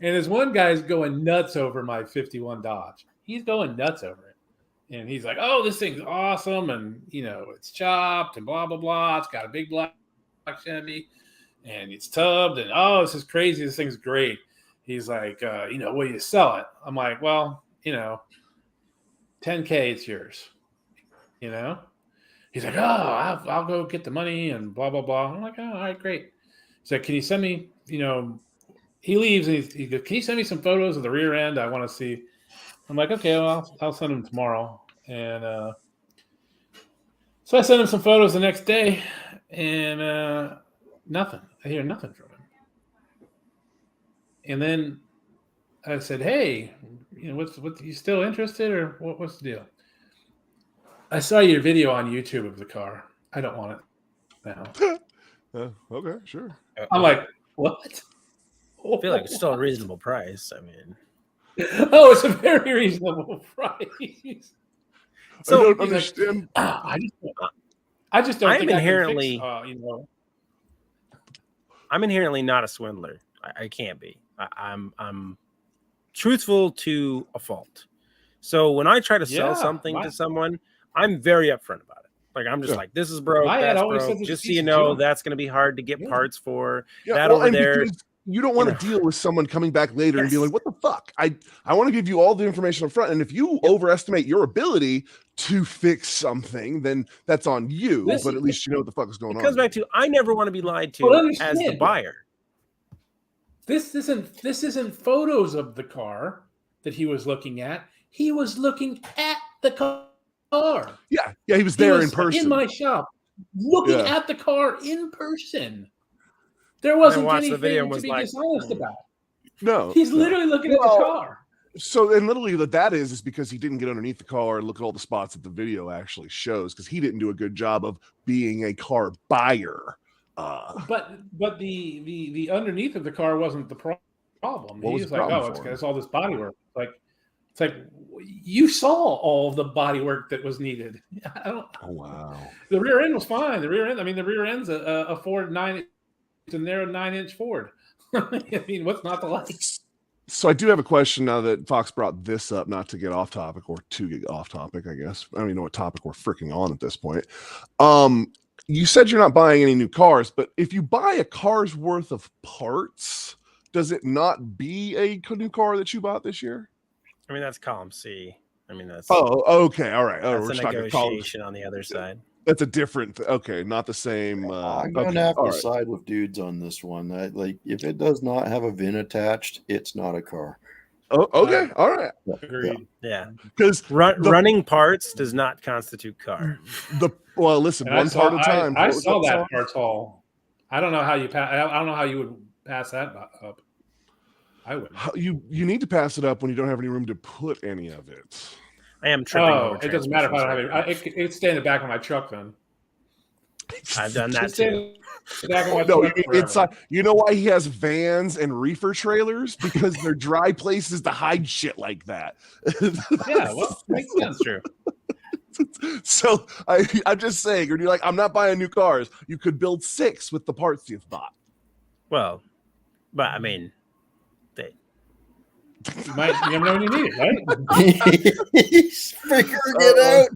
And this one guy's going nuts over my 51 Dodge. He's going nuts over it. And he's like, "Oh, this thing's awesome. And, it's chopped and blah, blah, blah. It's got a big black Chevy and it's tubbed. And, oh, this is crazy. This thing's great." He's like, "Will you sell it?" I'm like, "Well, $10K, it's yours." He's like, "Oh, I'll go get the money and blah, blah, blah." I'm like, "Oh, all right, great." He's like, "Can you send me, he leaves and he goes, "Can you send me some photos of the rear end? I want to see." I'm like, "Okay, well, I'll send them tomorrow." And so I sent him some photos the next day, and nothing. I hear nothing from him. And then I said, "Hey, what you still interested, or what's the deal?" "I saw your video on YouTube of the car. I don't want it now." Okay, sure. I'm like, "What?" I feel like it's still a reasonable price. I mean, oh, it's a very reasonable price. So I don't understand. I just don't think inherently, I can fix, I'm inherently not a swindler. I can't be. I'm truthful to a fault. So when I try to sell something to someone, I'm very upfront about it. Like I'm just like, "This is broke. That's broke. Just so you know, that's going to be hard to get parts for." That over there. You don't want to deal with someone coming back later and be like, "What the fuck?" I want to give you all the information up front. And if you overestimate your ability to fix something, then that's on you. But at least you know what the fuck is going on. It comes back to I never want to be lied to as the buyer. This isn't photos of the car. that he was looking at. He was looking at the car. Yeah, he was there in person in my shop, looking Yeah. at the car in person. There wasn't watched the video anything and to was be like, dishonest about. No, He's no. literally looking at the car. So, and literally that is because he didn't get underneath the car and look at all the spots that the video actually shows, because he didn't do a good job of being a car buyer. But the underneath of the car wasn't the problem. What was He's the like, problem oh, for him? it's all this body work. It's like you saw all of the body work that was needed. Oh wow! The rear end was fine. The rear end's a Ford 9. It's a narrow 9-inch Ford. I mean, what's not to like? So I do have a question now that Fox brought this up, not to get off topic or to get off topic, I guess. I don't even know what topic we're freaking on at this point. You said you're not buying any new cars, but if you buy a car's worth of parts, does it not be a new car that you bought this year? I mean, that's column C. I mean, that's okay, all right. that's we're a just talking negotiation on the other side. That's a different. Okay, not the same. I'm going to have to side with dudes on this one. Like, if it does not have a VIN attached, it's not a car. Oh, okay, all right. Agreed. Yeah, because running parts does not constitute car. Listen, one part at a time. I saw that parts haul. I don't know how you I don't know how you would pass that up. I wouldn't. You need to pass it up when you don't have any room to put any of it. I am tripping over. It doesn't matter if I don't have it. It's stay in the back of my truck then. I've done that too. You know why he has vans and reefer trailers? Because they're dry places to hide shit like that. Yeah, well, makes sense. True. So I'm just saying, when you're like, I'm not buying new cars, you could build 6 with the parts you've bought. Well, but I mean, you never know when you need it, right? He's figuring it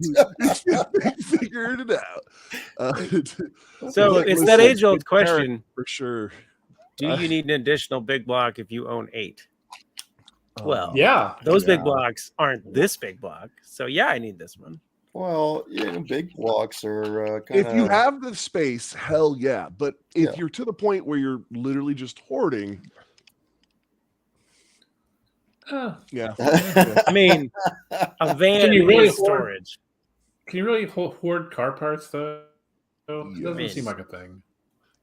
out. Figuring it out. So it's that age-old question for sure. Do you need an additional big block if you own 8? Well, yeah, those big blocks aren't this big block, so yeah, I need this one. Well, big blocks are if you have the space, hell yeah. But if you're to the point where you're literally just hoarding. Yeah. I mean, a van can you really storage. Can you really hoard car parts though? It doesn't Yes. seem like a thing.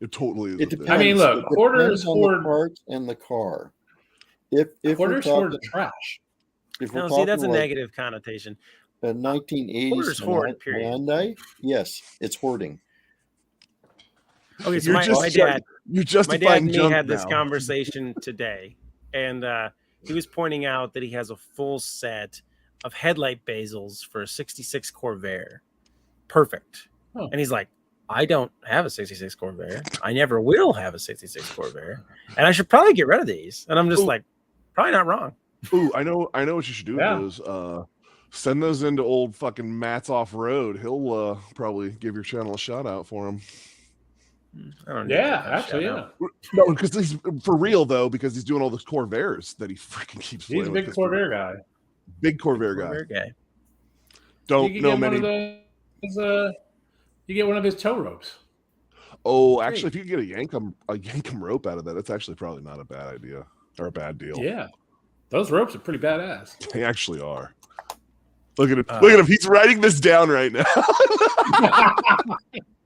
It totally is. It depends. I mean, look, hoarders hoard the parts and the car. If hoarders hoard the trash. No, see, that's a negative connotation. A 1980s Hyundai, yes, it's hoarding. Okay, so my dad and me had this now. conversation today, and he was pointing out that he has a full set of headlight bezels for a 66 Corvair. Perfect. Oh. And he's like, I don't have a 66 Corvair. I never will have a 66 Corvair. And I should probably get rid of these. And I'm just like, probably not wrong. Ooh, I know what you should do with those. Send those into old fucking Matt's Off-Road. He'll probably give your channel a shout out for him. I don't know. No, because he's for real though, because he's doing all those Corvairs that he freaking keeps. He's a big Corvair guy. Big Corvair guy. Don't you know many. You get one of his tow ropes. Oh, actually, if you can get a Yankum rope out of that, that's actually probably not a bad idea or a bad deal. Yeah, those ropes are pretty badass. They actually are. Look at him! Look at him! He's writing this down right now.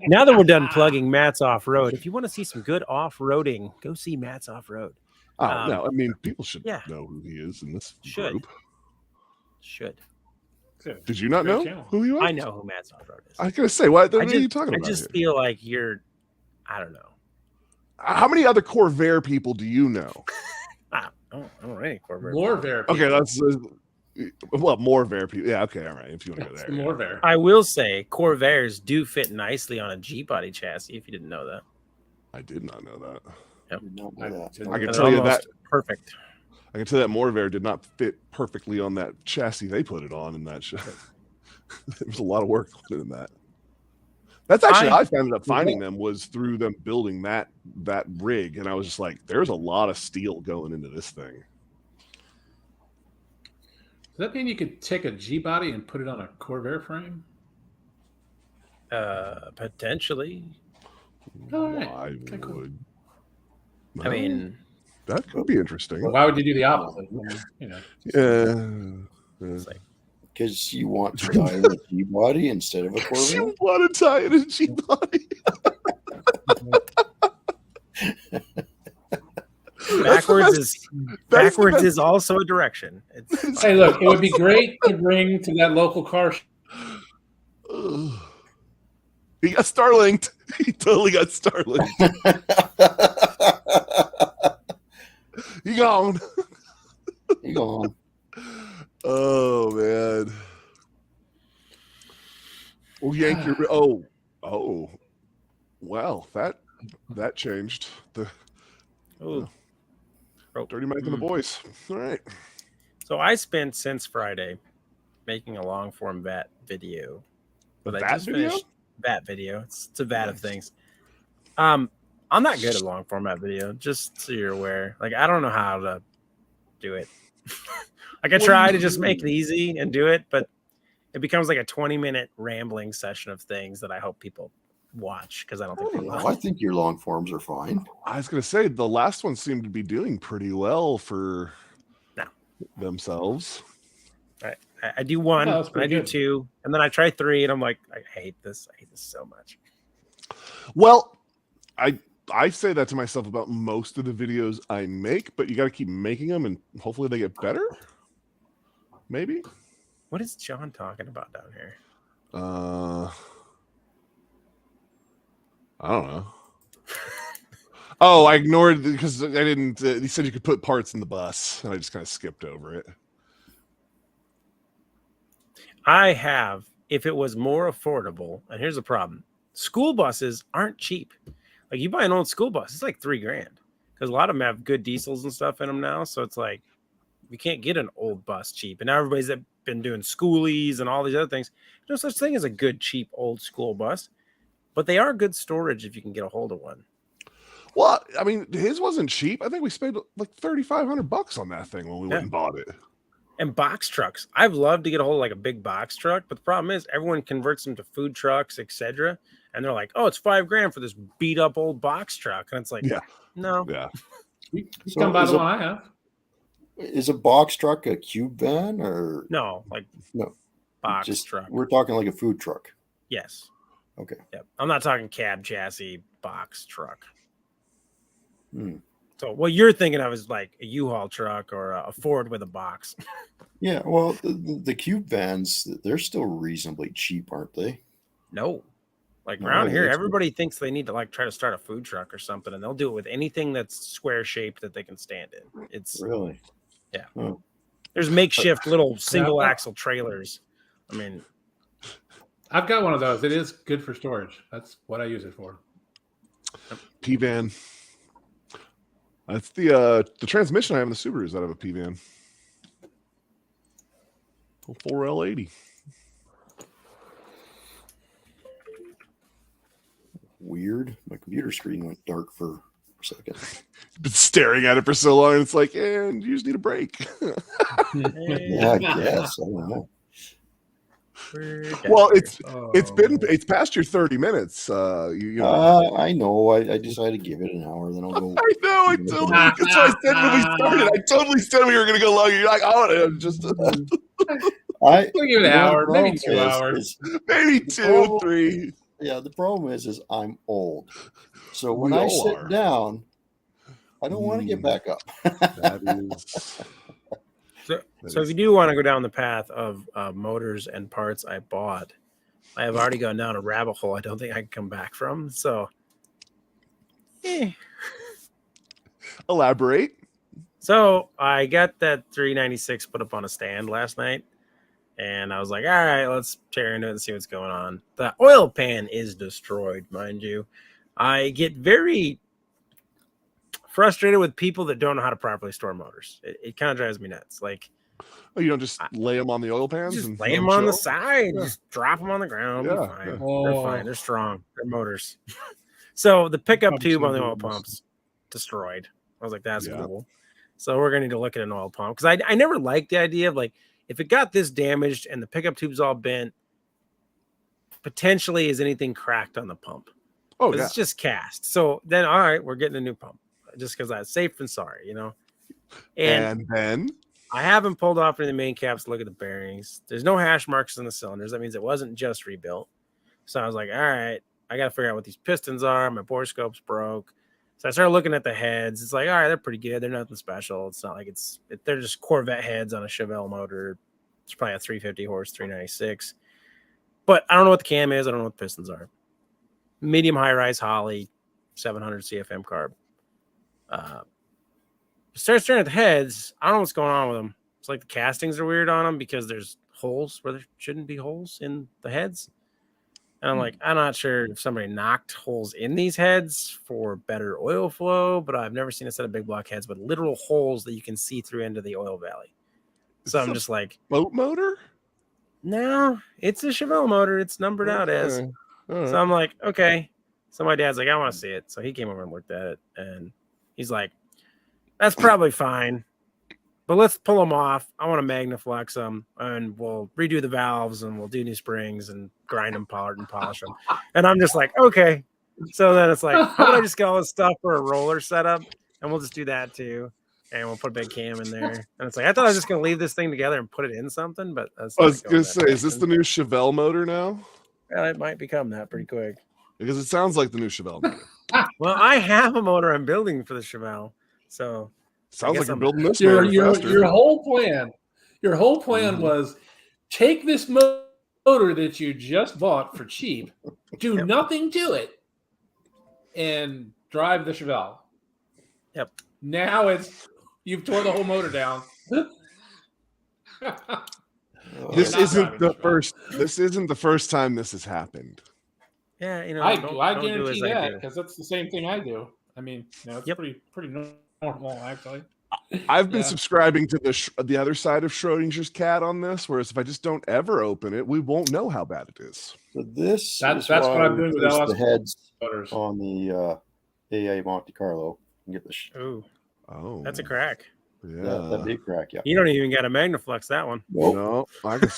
Now that we're done plugging Matt's Off-Road, if you want to see some good off-roading, go see Matt's Off-Road. Oh no! I mean, people should know who he is in this group. Should. Did you not know who he was? I know who Matt's Off-Road is. I was gonna say, what are you talking about? I just feel like I don't know. How many other Corvair people do you know? I don't know any Corvair. Morvair. Okay, that's Morvair people. Yeah, okay, all right. If you want to go there, Morvair. I will say Corvairs do fit nicely on a G body chassis. If you didn't know that, I did not know that. Yep. I can tell you that perfect. I can tell that Morvair did not fit perfectly on that chassis they put it on in that show. There was a lot of work put in that. That's actually I ended up finding them was through them building that rig, and I was just like, there's a lot of steel going into this thing. Does that mean you could take a G body and put it on a Corvair frame? Potentially. All right. I would. I mean, That could be interesting. Well, why would you do the opposite? Yeah. Because you want to die in a G-body instead of a Corvette. You want to tie it in a G-body. Backwards is also a direction. Hey, look, it would be great to bring to that local car show. He got Starlinked. He totally got Starlinked. He gone. He gone. Oh man. Oh, yank your. Oh. Wow, that changed. The Dirty Mike and the boys. All right. So I spent since Friday making a long form VAT video. But I just finished VAT video. It's a VAT of things. I'm not good at long format video, just so you're aware. Like, I don't know how to do it. Like, I try to just make it easy and do it, but it becomes like a 20-minute rambling session of things that I hope people watch, because I don't think they will. I think your long forms are fine. I was going to say, the last one seemed to be doing pretty well for themselves. I do one, and I do two, and then I try three, and I'm like, I hate this. I hate this so much. Well, I say that to myself about most of the videos I make, but you got to keep making them, and hopefully they get better. Maybe. What is John talking about down here? I don't know. Oh, I ignored because I didn't. He said you could put parts in the bus, and I just kind of skipped over it. I have, if it was more affordable, and here's the problem: school buses aren't cheap. Like, you buy an old school bus, it's like $3,000, because a lot of them have good diesels and stuff in them now. So it's like you can't get an old bus cheap. And now everybody's been doing schoolies and all these other things. There's no such thing as a good cheap old school bus, but they are good storage if you can get a hold of one. Well, I mean, his wasn't cheap. I think we spent like $3,500 on that thing when we went and bought it. And box trucks. I've loved to get a hold of like a big box truck, but the problem is everyone converts them to food trucks, etc. And they're like, oh, it's $5,000 for this beat up old box truck. And it's like, no. Yeah. You come by the one I have. Is a box truck a cube van or no? Box truck. We're talking like a food truck. Yes. Okay. Yep. I'm not talking cab chassis box truck. So what you're thinking of is like a U-Haul truck or a Ford with a box. Yeah. Well, the cube vans, they're still reasonably cheap, aren't they? No. Like around here, everybody thinks they need to like try to start a food truck or something, and they'll do it with anything that's square shaped that they can stand in. It's really, yeah. Oh. There's makeshift little single axle trailers. I mean, I've got one of those. It is good for storage. That's what I use it for. P-van. That's the transmission I have in the Subaru is out of a P-van. 4L80. Weird. My computer screen went dark for a second. Been staring at it for so long, and it's like, and you just need a break. Yeah, I guess. I don't know. Well, it's past your 30 minutes. I know. I decided to give it an hour, then I'll go. I know. That's what I said when we started. I totally said we were going to go long. You're like, oh, just. I'll give it an hour, maybe 2 hours, maybe 2, 3. Yeah, the problem is I'm old, so when I sit down, I don't want to get back up. That is. So if you do want to go down the path of motors and parts I bought, I have already gone down a rabbit hole I don't think I can come back from. So, Elaborate. So I got that 396 put up on a stand last night, and I was like, all right, let's tear into it and see what's going on. The oil pan is destroyed, mind you. I get very frustrated with people that don't know how to properly store motors. It kind of drives me nuts. Like, oh, you don't just lay them on the oil pans? Just and lay them on the side. Yeah. Just drop them on the ground. Yeah, fine. Yeah. They're fine. They're strong. They're motors. So the pickup tube on the oil pump's destroyed. I was like, that's cool. So we're going to need to look at an oil pump. Because I never liked the idea of, like, if it got this damaged and the pickup tube's all bent, potentially is anything cracked on the pump? Oh, yeah. It's just cast. So then, all right, we're getting a new pump. just because I was safe than sorry, you know. And then I haven't pulled off any of the main caps to look at the bearings. There's no hash marks in the cylinders. That means it wasn't just rebuilt. So I was like, all right, I got to figure out what these pistons are. My borescope's broke. So I started looking at the heads. It's like, all right, they're pretty good. They're nothing special. It's not like they're just Corvette heads on a Chevelle motor. It's probably a 350 horse, 396. But I don't know what the cam is. I don't know what the pistons are. Medium high rise Holley, 700 CFM carb. Start staring at the heads. I don't know what's going on with them. It's like the castings are weird on them because there's holes where there shouldn't be holes in the heads. And I'm like, I'm not sure if somebody knocked holes in these heads for better oil flow, but I've never seen a set of big block heads with literal holes that you can see through into the oil valley. So I'm just like, boat motor? no, it's a Chevelle motor. It's numbered out as. Right. So I'm like, okay. So my dad's like, I want to see it. So he came over and looked at it, and he's like, that's probably fine, but let's pull them off. I want to Magnaflex them, and we'll redo the valves, and we'll do new springs and grind them, polish them. And I'm just like, okay. So then it's like, how about I just get all this stuff for a roller setup, and we'll just do that too, and we'll put a big cam in there. And it's like, I thought I was just gonna leave this thing together and put it in something, but I was gonna say, is this the new Chevelle motor now? Well, it might become that pretty quick. Because it sounds like the new Chevelle motor. Well, I have a motor I'm building for the Chevelle. So sounds like you're building this. Your whole plan was take this motor that you just bought for cheap, do nothing to it, and drive the Chevelle. Yep. Now you've tore the whole motor down. This isn't the first. This isn't the first time this has happened. Yeah, you know, I guarantee that because that's the same thing I do. I mean, it's pretty normal actually. I've been subscribing to the other side of Schrodinger's cat on this, whereas if I just don't ever open it, we won't know how bad it is. So that's what I'm doing with the heads motors on the AA Monte Carlo. And get the oh, that's a crack. Yeah, that'd be a crack. Yeah, you don't even got to Magnaflex that one. Nope. No, I can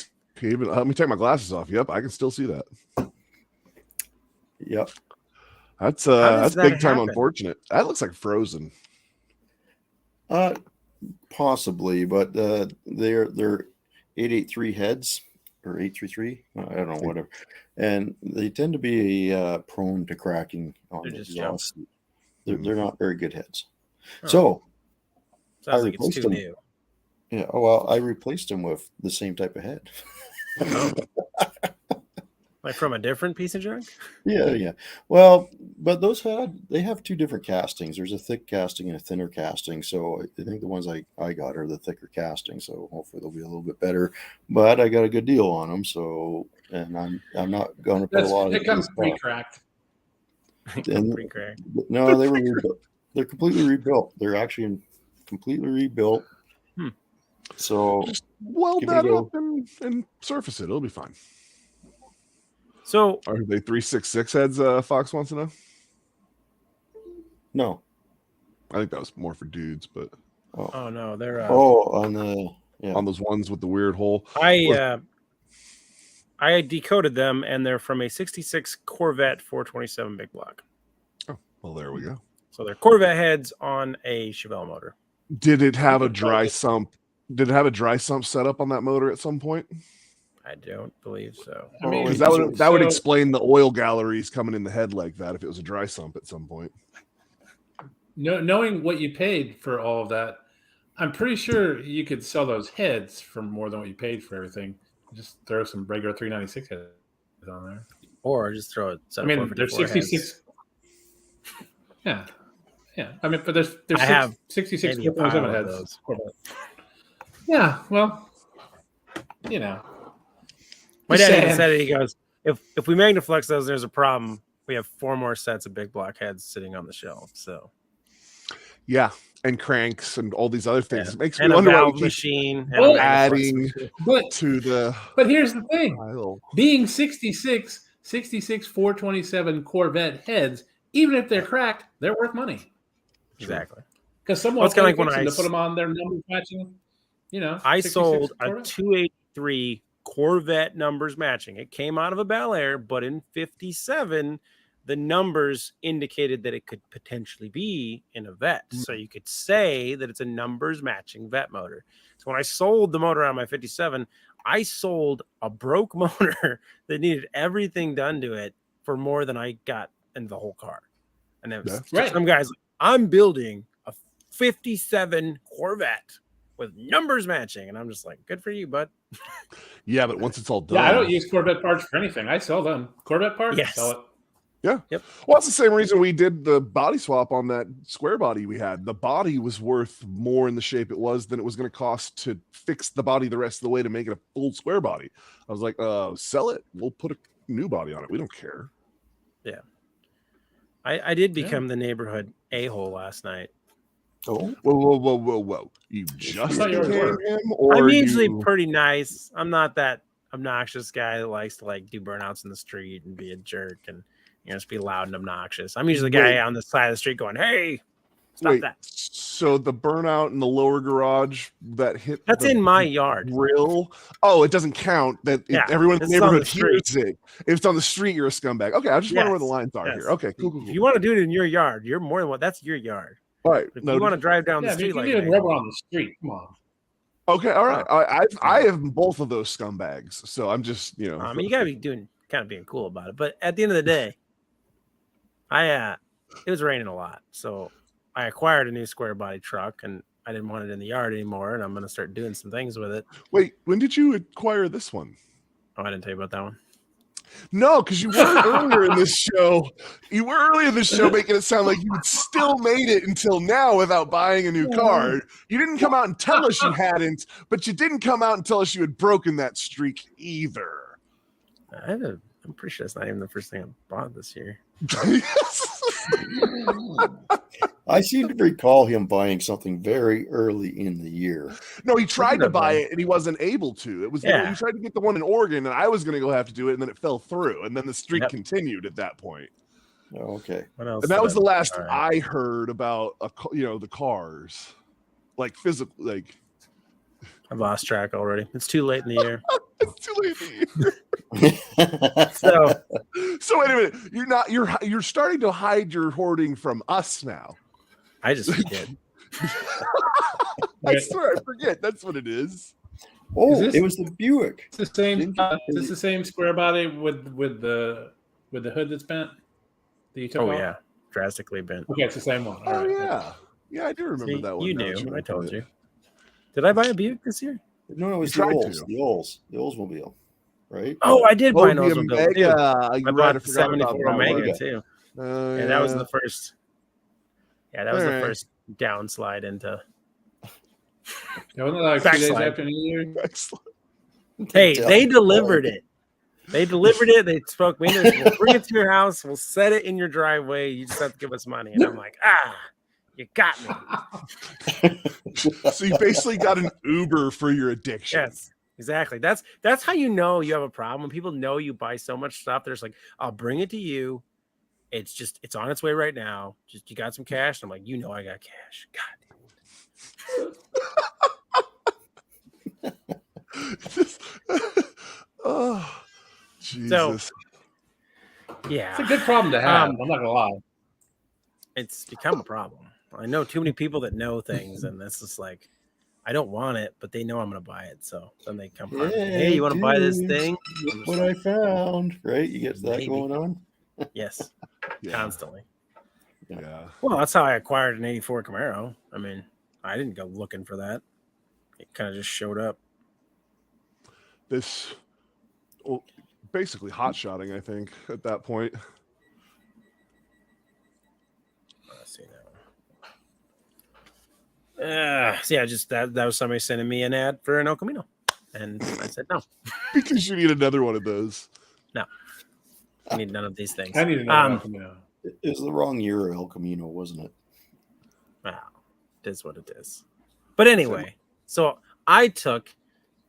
even. Let me take my glasses off. Yep, I can still see that. Yep. That's that big time happen? unfortunate. That looks like frozen. Possibly, but they're 883 heads or 833. I don't know, whatever. And they tend to be prone to cracking on the exhaust. They're not very good heads. Oh. So sounds like it's too new. Yeah. Well, I replaced them with the same type of head. Oh. Like from a different piece of junk? Yeah. Well, but they have two different castings. There's a thick casting and a thinner casting. So I think the ones I got are the thicker casting. So hopefully they'll be a little bit better. But I got a good deal on them. So, and I'm not going to put a lot of it comes pre-cracked. Pre-cracked. No, they were rebuilt. They're completely rebuilt. They're actually completely rebuilt. So just weld that up and surface it. It'll be fine. So are they 366 heads? Fox wants to know. No, I think that was more for dudes, but oh no, they're on those ones with the weird hole. I decoded them, and they're from a '66 Corvette 427 big block. Oh well, there we go. So they're Corvette heads on a Chevelle motor. Did it have a dry sump? Did it have a dry sump set up on that motor at some point? I don't believe so. I mean, because that would explain the oil galleries coming in the head like that if it was a dry sump at some point. Knowing what you paid for all of that, I'm pretty sure you could sell those heads for more than what you paid for everything. Just throw some regular 396 heads on there, or just throw a set. I mean, there's 66. Heads. Yeah. I mean, but there's 66 427 heads. Yeah. Well, you know. My dad even said it. He goes, if we Magnaflex those, there's a problem. We have 4 more sets of big block heads sitting on the shelf. So, yeah, and cranks and all these other things. Yeah. It makes me wonder why we keep machine adding to the. But here's the thing: being 66 427 Corvette heads, even if they're cracked, they're worth money. Exactly. Because someone kind of like when I to put them on their numbers matching. You know, I sold a 283 Corvette numbers matching. It came out of a Bel Air, but in '57, the numbers indicated that it could potentially be in a vet. So you could say that it's a numbers matching vet motor. So when I sold the motor on my 57, I sold a broke motor that needed everything done to it for more than I got in the whole car. And it was some guys like, I'm building a 57 Corvette with numbers matching. And I'm just like, good for you, bud. Yeah, but once it's all done. Yeah, I don't use Corvette parts for anything. I sell them. Corvette parts, Yes. sell it. Yeah. Yep. Well, that's the same reason we did the body swap on that square body we had. The body was worth more in the shape it was than it was going to cost to fix the body the rest of the way to make it a full square body. I was like, sell it. We'll put a new body on it. We don't care. Yeah. I did become the neighborhood a-hole last night. Oh, Whoa. You just thought you became were. him? Or I'm usually you... pretty nice. I'm not that obnoxious guy that likes to like do burnouts in the street and be a jerk and just be loud and obnoxious. I'm usually the guy on the side of the street going, "Hey, stop that." So the burnout in the lower garage that hit that's in my yard. Grill. Oh, it doesn't count. Everyone in the neighborhood hears it. If it's on the street, you're a scumbag. Okay, I just wonder where the lines are here. Okay, cool. If you want to do it in your yard, you're more than what. That's your yard. All right. If you want to drive down the street, you like do rubber on the street. Come on. Okay, all right. I have both of those scumbags, so I'm just I mean, you gotta be kind of being cool about it. But at the end of the day, it was raining a lot, so I acquired a new square body truck, and I didn't want it in the yard anymore, and I'm gonna start doing some things with it. Wait, when did you acquire this one? Oh, I didn't tell you about that one. No, because you weren't earlier in this show. You were earlier in this show making it sound like you had still made it until now without buying a new car. You didn't come out and tell us you hadn't, but you didn't come out and tell us you had broken that streak either. I'm pretty sure that's not even the first thing I bought this year. I seem to recall him buying something very early in the year. No, he tried to buy it and he wasn't able to. It was he tried to get the one in Oregon, and I was going to go have to do it, and then it fell through, and then the streak continued at that point. Oh, okay. What else? And that was the last I heard about the cars, like physical, like. I've lost track already. It's too late in the year. It's too late in the year. So wait a minute. You're starting to hide your hoarding from us now. I just forget. I swear, I forget. That's what it is. Oh, it was the Buick. It's the same. Is this the same square body with the hood that's bent? That you took off? Yeah, drastically bent. Okay, it's the same one. All right. Yeah, I do remember that one. You knew. I told you. Did I buy a Buick this year? No, it was the Oldsmobile, right? Oh, I did buy an Oldsmobile. Yeah, I bought a 74 Omega too. And that was the first. Yeah, that was the first downslide into. Wasn't it like 2 days after New Year? Hey, they delivered it. They delivered it. They spoke me into it. We'll bring it to your house. We'll set it in your driveway. You just have to give us money. And I'm like, you got me. So you basically got an Uber for your addiction. Yes, exactly. That's how you know you have a problem. When people know you buy so much stuff, they're just like, I'll bring it to you. It's on its way right now. Just you got some cash. And I'm like, I got cash. God. Oh, Jesus. So, yeah, it's a good problem to have. I'm not gonna lie. It's become a problem. I know too many people that know things, and that's just like, I don't want it, but they know I'm going to buy it. So then they come from, hey, you want to buy this thing? Look what I found, right? You get that going on? Yes, constantly. Yeah. Well, that's how I acquired an 84 Camaro. I mean, I didn't go looking for that. It kind of just showed up. Basically hot-shotting, I think, at that point. Let's see now. So yeah, just that was somebody sending me an ad for an El Camino, and I said no. Because you need another one of those. No, I need none of these things. I need another El Camino. It was the wrong year of El Camino, wasn't it? Wow, it is what it is. But anyway, so I took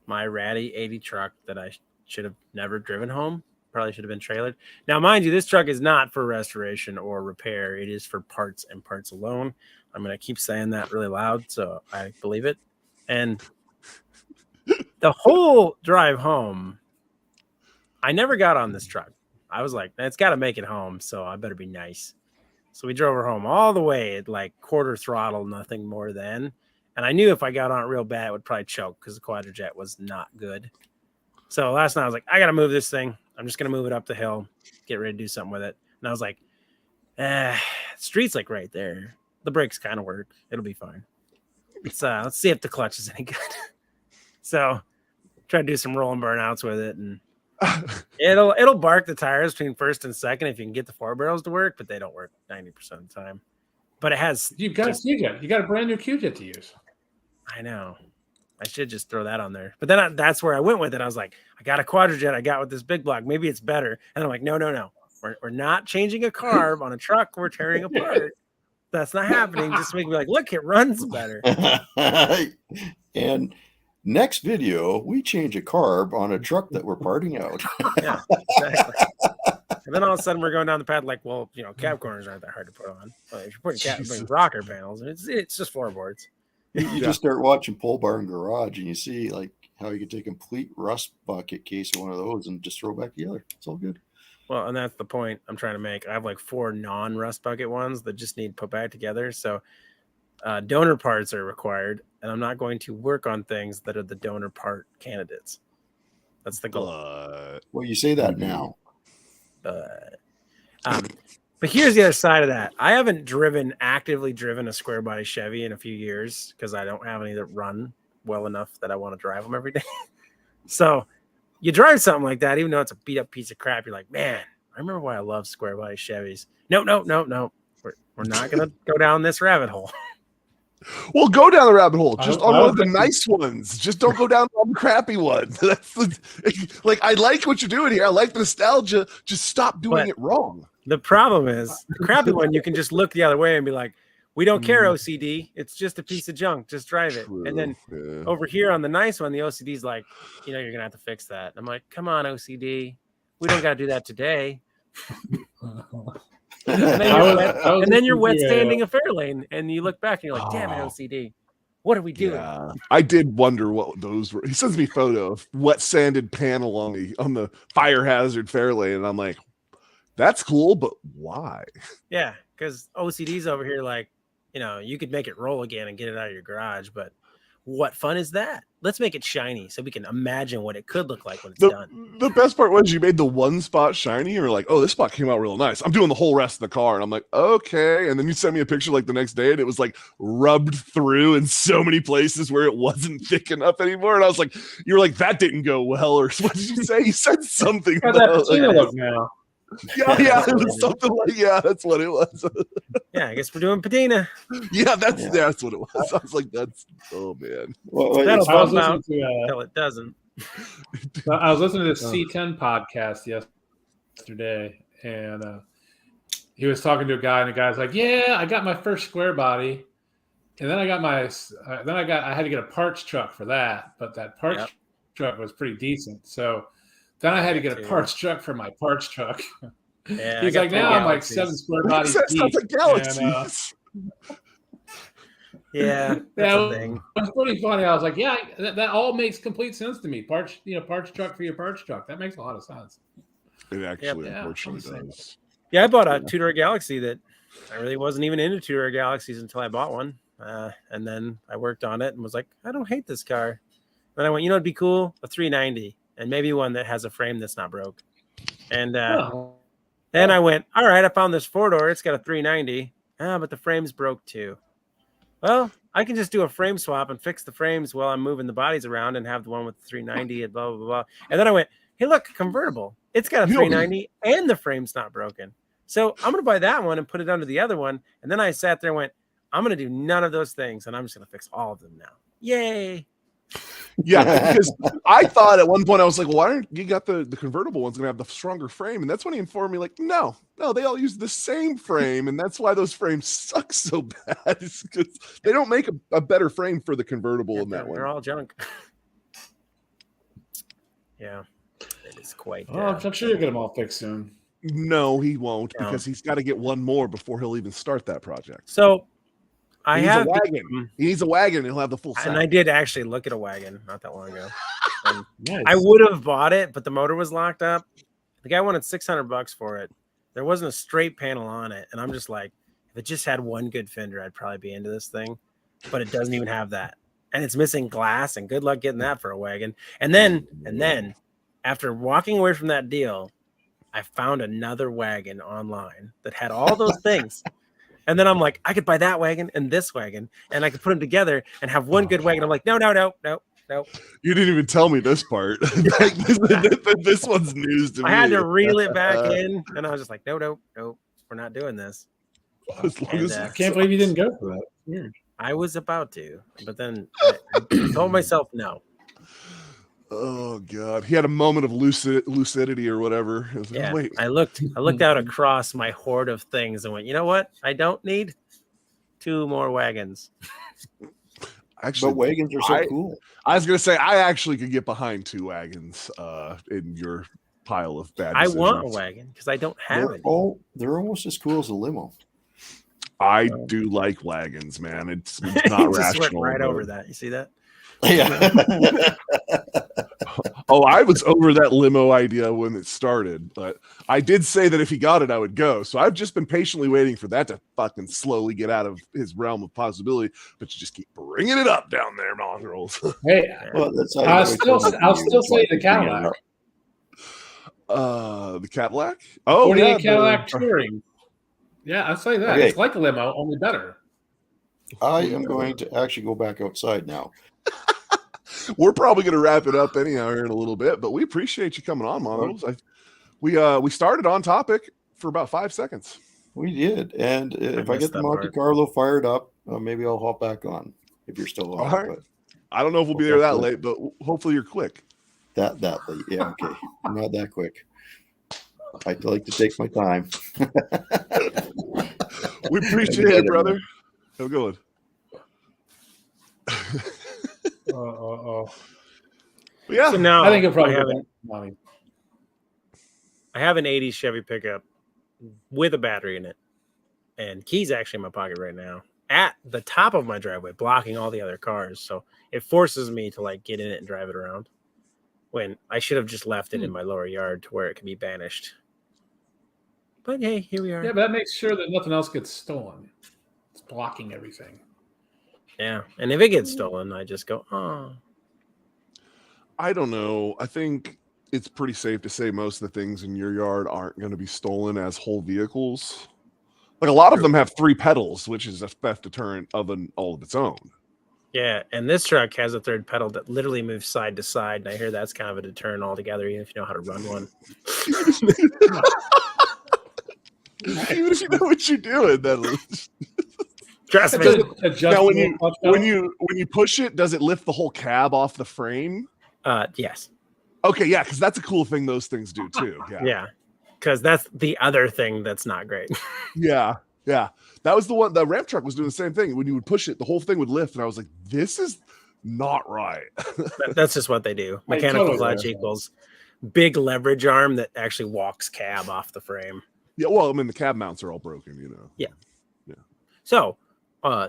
my ratty 80 truck that I should have never driven home. Probably should have been trailered. Now, mind you, this truck is not for restoration or repair. It is for parts and parts alone. I'm going to keep saying that really loud so I believe it. And the whole drive home, I never got on this truck. I was like, it's got to make it home, so I better be nice. So we drove her home all the way at like quarter throttle, nothing more than. And I knew if I got on it real bad, it would probably choke because the Quadrajet was not good. So last night I was like, I got to move this thing. I'm just going to move it up the hill, get ready to do something with it. And I was like, street's like right there. The brakes kind of work. It'll be fine. Let's see if the clutch is any good. So try to do some roll and burnouts with it, and it'll bark the tires between first and second if you can get the 4 barrels to work, but they don't work 90% of the time. But it has. You got a brand new Q-Jet to use. I know. I should just throw that on there. But then that's where I went with it. I was like, I got a Quadrajet I got with this big block. Maybe it's better. And I'm like, no. We're not changing a carb on a truck we're tearing apart. That's not happening. Just make me like, look, it runs better. And next video, we change a carb on a truck that we're parting out. Yeah, exactly. And then all of a sudden we're going down the path like, well, cab corners aren't that hard to put on. Well, if you're putting rocker panels, it's just floorboards. You just start watching Pole Barn Garage and you see like how you can take a complete rust bucket case of one of those and just throw it back together. It's all good. Well, and that's the point I'm trying to make. I have like 4 non-rust bucket ones that just need put back together. So donor parts are required, and I'm not going to work on things that are the donor part candidates. That's the goal. Well, you say that now. But here's the other side of that. I haven't actively driven a square body Chevy in a few years because I don't have any that run well enough that I want to drive them every day. So you drive something like that, even though it's a beat up piece of crap, you're like, man, I remember why I love square body Chevys. No. We're not going to go down this rabbit hole. Well, go down the rabbit hole. Just on one of the nice ones. Just don't go down on the crappy ones. Like, I like what you're doing here. I like the nostalgia. Just stop doing it wrong. The problem is, the crappy one, you can just look the other way and be like, we don't care, OCD. It's just a piece of junk. Just drive it. True, and then over here on the nice one, the OCD's like, you're going to have to fix that. I'm like, come on, OCD. We don't got to do that today. And then you're wet standing a Fairlane, and you look back and you're like, damn it, OCD. What are we doing? Yeah. I did wonder what those were. He sends me a photo of wet sanded panel on the fire hazard Fairlane, and I'm like, that's cool, but why? Yeah, because OCD's over here like, you could make it roll again and get it out of your garage, but what fun is that? Let's make it shiny so we can imagine what it could look like when it's done. The best part was you made the one spot shiny. You're like, oh, this spot came out real nice. I'm doing the whole rest of the car. And I'm like, okay. And then you sent me a picture like the next day and it was like rubbed through in so many places where it wasn't thick enough anymore. And I was like, you were like, that didn't go well. Or what did you say? You said something. That patina look now. Yeah, it was something like, that's what it was. Yeah, I guess we're doing patina. Yeah, that's what it was. I was like, oh man. Well, that'll bump out until it doesn't. I was listening to the C10 podcast yesterday, and he was talking to a guy, and the guy's like, "Yeah, I got my first square body, and then I had to get a parts truck for that, but that parts truck was pretty decent, so." Then I had to get a parts truck for my parts truck. Yeah, he's like, now I'm like 7 square bodies deep. Yeah, that's a thing. It's pretty funny. I was like, yeah, that all makes complete sense to me. Parts truck for your parts truck. That makes a lot of sense. It actually, unfortunately, does. Yeah, I bought a two-door Galaxy that I really wasn't even into two-door Galaxies until I bought one. And then I worked on it and was like, I don't hate this car. Then I went, it'd be cool, a 390. And maybe one that has a frame that's not broke. And then I went, all right, I found this 4-door. It's got a 390. But the frame's broke too. Well, I can just do a frame swap and fix the frames while I'm moving the bodies around and have the one with the 390 and blah, blah, blah. And then I went, hey, look, convertible. It's got a 390 and the frame's not broken. So I'm going to buy that one and put it under the other one. And then I sat there and went, I'm going to do none of those things. And I'm just going to fix all of them now. Yay. Yeah, because I thought at one point I was like, well, why aren't you got the convertible one's gonna have the stronger frame? And that's when he informed me, like, no, they all use the same frame, and that's why those frames suck so bad. It's because they don't make a better frame for the convertible in that one. They're all junk. Yeah, it is quite. I'm sure you'll get them all fixed soon. No, he won't, because he's got to get one more before he'll even start that project. So. He needs a wagon. He needs a wagon. He'll have the full set. And I did actually look at a wagon not that long ago. Nice. I would have bought it, but the motor was locked up. The guy wanted $600 for it. There wasn't a straight panel on it, and I'm just like, if it just had one good fender, I'd probably be into this thing. But it doesn't even have that, and it's missing glass. And good luck getting that for a wagon. And then, after walking away from that deal, I found another wagon online that had all those things. And then I'm like, I could buy that wagon and this wagon, and I could put them together and have one good wagon. I'm like, no. You didn't even tell me this part. This one's news to me. I had to reel it back in, and I was just like, no, we're not doing this. I can't believe you didn't go for that. Weird. I was about to, but then I told myself no. Oh God, he had a moment of lucidity or whatever. Yeah, wait. I looked out across my horde of things and went, you know what? I don't need 2 more wagons. Actually, but wagons are so cool. I was gonna say I actually could get behind 2 wagons in your pile of bad decisions. I want a wagon because I don't have it. They're almost as cool as a limo. I do like wagons, man. It's not rational. Went right over that. You see that? Yeah. Oh, I was over that limo idea when it started, but I did say that if he got it, I would go. So I've just been patiently waiting for that to fucking slowly get out of his realm of possibility. But you just keep bringing it up down there, mongrels. Hey, well, I'll still say the Cadillac. The Cadillac? Oh, 48 Cadillac Touring. Yeah, I'll say that. Okay. It's like a limo, only better. I am going to actually go back outside now. We're probably going to wrap it up anyhow here in a little bit, but we appreciate you coming on, Mongrels. We started on topic for about 5 seconds. We did, and if I get the Monte Carlo fired up, maybe I'll hop back on if you're still on. All right. I don't know if we'll be there that late, but hopefully you're quick. That late, yeah, okay. I'm not that quick. I like to take my time. We appreciate it, brother. Have a good one. Yeah. So now I think it'll probably I have an 80s Chevy pickup with a battery in it, and keys actually in my pocket right now at the top of my driveway, blocking all the other cars. So it forces me to like get in it and drive it around when I should have just left it in my lower yard to where it can be banished. But hey, here we are. Yeah, but that makes sure that nothing else gets stolen. It's blocking everything. Yeah, and if it gets stolen, I just go, oh. I don't know. I think it's pretty safe to say most of the things in your yard aren't going to be stolen as whole vehicles. Like a lot of them have 3 pedals, which is a theft deterrent of all of its own. Yeah, and this truck has a 3rd pedal that literally moves side to side, and I hear that's kind of a deterrent altogether, even if you know how to run one. Even if you know what you're doing, that'll trust me. Now, when you push it, does it lift the whole cab off the frame? Yes. Okay, yeah, because that's a cool thing those things do too. Yeah, because that's the other thing that's not great. Yeah. That was the one. The Ram truck was doing the same thing. When you would push it, the whole thing would lift, and I was like, "This is not right." That's just what they do. Mechanical clutch equals big leverage arm that actually walks cab off the frame. Yeah, well, I mean, the cab mounts are all broken, you know. Yeah. So,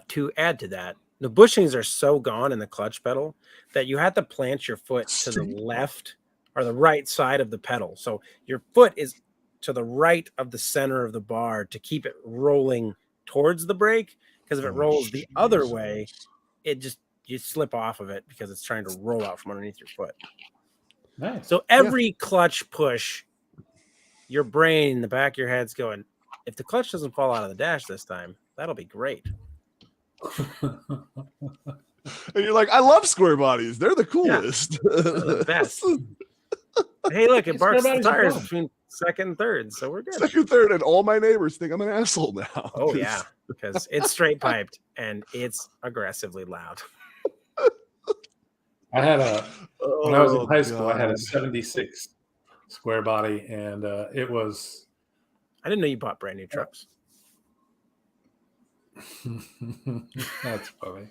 to add to that, the bushings are so gone in the clutch pedal that you have to plant your foot to the left or the right side of the pedal. So your foot is to the right of the center of the bar to keep it rolling towards the brake. Because if it rolls the other way, you slip off of it because it's trying to roll out from underneath your foot. Nice. So every clutch push, your brain in the back of your head's going, if the clutch doesn't fall out of the dash this time, that'll be great. And you're like, I love square bodies. They're the coolest. Yeah, they're the best. Hey, look, it barks the tires between second and third, so we're good. Second, third, and all my neighbors think I'm an asshole now. Oh, yeah, because it's straight piped and it's aggressively loud. I had when I was in high school, I had a 76 square body, and it was... I didn't know you bought brand new trucks. That's funny.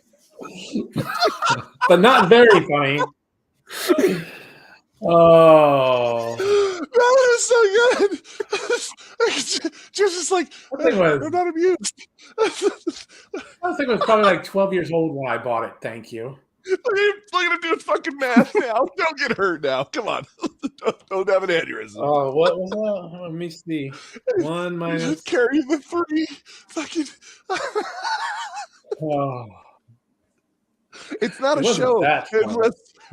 But not very funny. Oh, that was so good. Just like I'm not amused. I think it was probably like 12 years old when I bought it. Thank you. Look at him doing fucking math now. Don't get hurt now. Come on. Don't have an aneurysm. Oh, what was that? Let me see. 1 minus. Carry the 3. Fucking. Oh, It's not it a wasn't show that funny.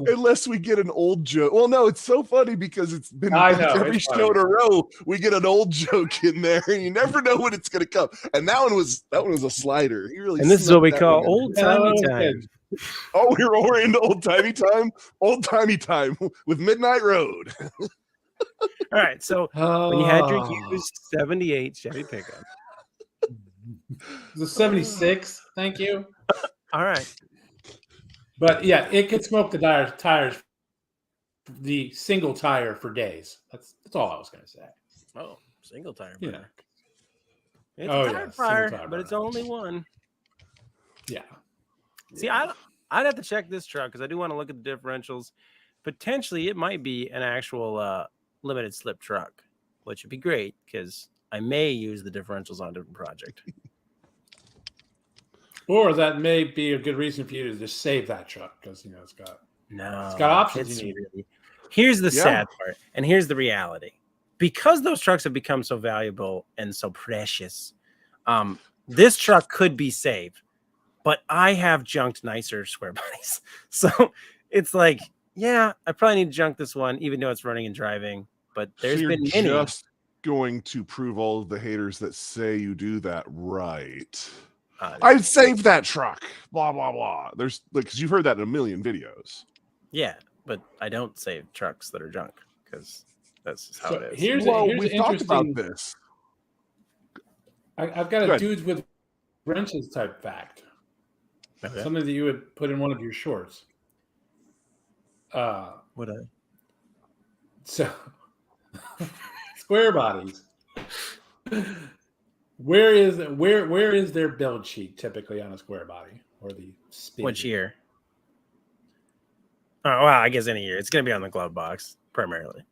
unless we get an old joke. Well, no, it's so funny because it's been I know, every it's show funny. in a row we get an old joke in there, and you never know when it's gonna come. And that one was a slider. He really. And this is what we snuck that call one in. old timey time. Oh, we're into old timey time. Old timey time with Midnight Road. All right, so when you had your used 78 Chevy pickup. The 76. Thank you. All right. But yeah, it could smoke the tires, the single tire for days. That's all I was going to say. Oh, single tire Yeah. burner. It's Oh, a yeah, tire single fire, tire but it's burner. only one. Yeah. See, I'd have to check this truck because I do want to look at the differentials. Potentially, it might be an actual limited slip truck, which would be great because I may use the differentials on a different project. Or that may be a good reason for you to just save that truck because it's got options you need. Really, here's the sad part, and here's the reality. Because those trucks have become so valuable and so precious, this truck could be saved. But I have junked nicer square bodies. So it's like, yeah, I probably need to junk this one, even though it's running and driving. But there's been many. Just going to prove all of the haters that say you do that right. I'd save that truck. Blah blah blah. There's because you've heard that in a million videos. Yeah, but I don't save trucks that are junk because that's just how it is. Here's we've talked about this. I've got a dudes with wrenches type fact. Okay. Something that you would put in one of your shorts. So square bodies. Where is their build sheet typically on a square body or the speed? Which year? Oh, well, I guess any year. It's going to be on the glove box primarily.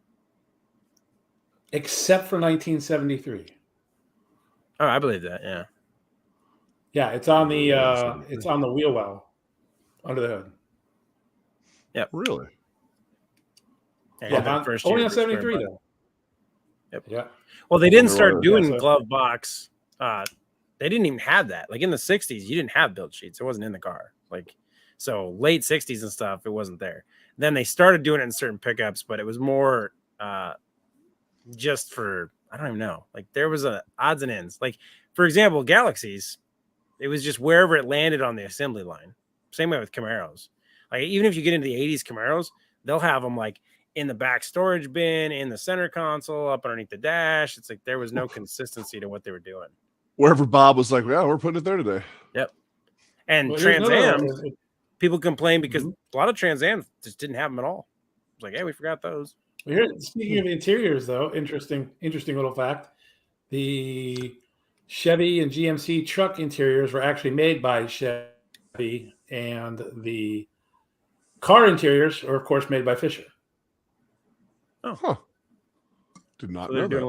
Except for 1973. Oh, I believe that. Yeah. Yeah, it's on the wheel well under the hood. Yep. Really? Yeah, only on 73 though. Yep. Yeah. Well, they didn't start doing glove box. They didn't even have that. Like in the 60s, you didn't have build sheets. It wasn't in the car. So late 60s and stuff, it wasn't there. Then they started doing it in certain pickups, but it was more just for, I don't even know. Like there was a odds and ends. Like for example, Galaxies, it was just wherever it landed on the assembly line. Same way with Camaros. Like even if you get into the 80s Camaros, they'll have them like in the back storage bin, in the center console, up underneath the dash. It's like there was no consistency to what they were doing. Wherever Bob was like, yeah, we're putting it there today. Yep. And Trans Ams, people complain because a lot of Trans Ams just didn't have them at all. It's like, hey, we forgot those. Speaking of interiors, though, interesting little fact: the Chevy and GMC truck interiors were actually made by Chevy, and the car interiors are, of course, made by Fisher. Oh, huh. Did not so know they're doing that. a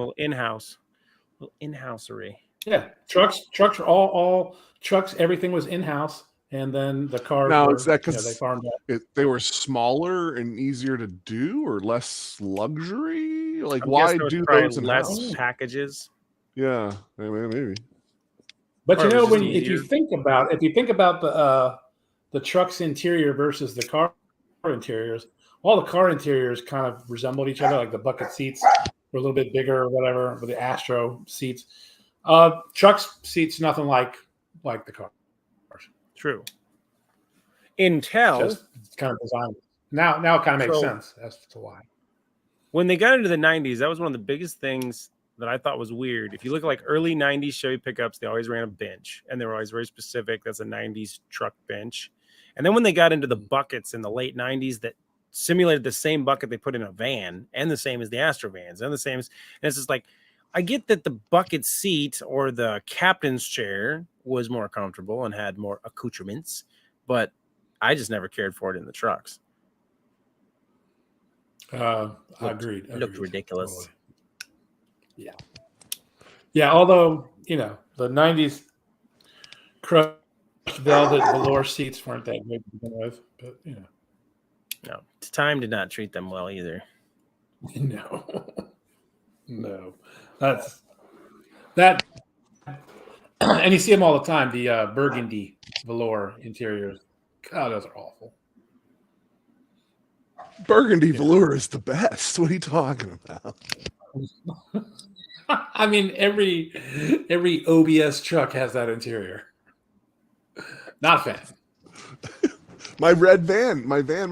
little in-housery. Yeah, trucks are all trucks. Everything was in-house, and then the cars. Now, is that because they farmed out. They were smaller and easier to do, or less luxury? Like, I'm why guessing do there was those in less packages? Yeah, maybe. But Or you it know, was just if you think about the truck's interior versus the car interiors, all the car interiors kind of resembled each other. Like the bucket seats were a little bit bigger or whatever, but the Astro seats. Truck's seats nothing like the car. True. Intel, Just kind of designed. Now it kind of makes sense as to why. when they got into the 90s, that was one of the biggest things that I thought was weird. If you look at like early 90s Chevy pickups, they always ran a bench, and they were always very specific. That's a 90s truck bench. And then when they got into the buckets in the late 90s that simulated the same bucket they put in a van, and the same as the Astro vans, and the same as, and it's just like, I get that the bucket seat or the captain's chair was more comfortable and had more accoutrements, but I just never cared for it in the trucks. Agreed. Looked ridiculous. Totally. Yeah. Although the '90s crushed brushed velvet velour seats weren't that great to begin with, but No, time did not treat them well either. No, that's that. And you see them all the time. The burgundy velour interiors. God, those are awful. Burgundy velour is the best. What are you talking about? I mean, every OBS truck has that interior. Not a fan. My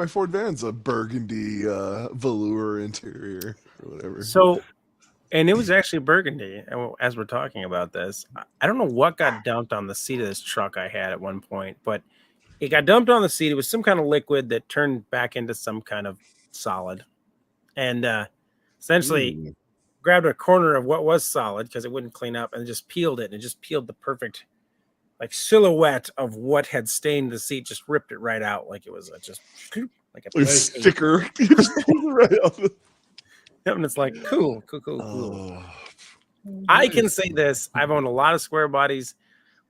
Ford van's a burgundy velour interior or whatever. So, and it was actually burgundy. As we're talking about this, I don't know what got dumped on the seat of this truck I had at one point, but it got dumped on the seat. It was some kind of liquid that turned back into some kind of solid, and essentially grabbed a corner of what was solid because it wouldn't clean up, and just peeled it, and it just peeled the perfect like silhouette of what had stained the seat. Just ripped it right out like it was just like a sticker. Right off. And it's like cool. I can say this: I've owned a lot of square bodies.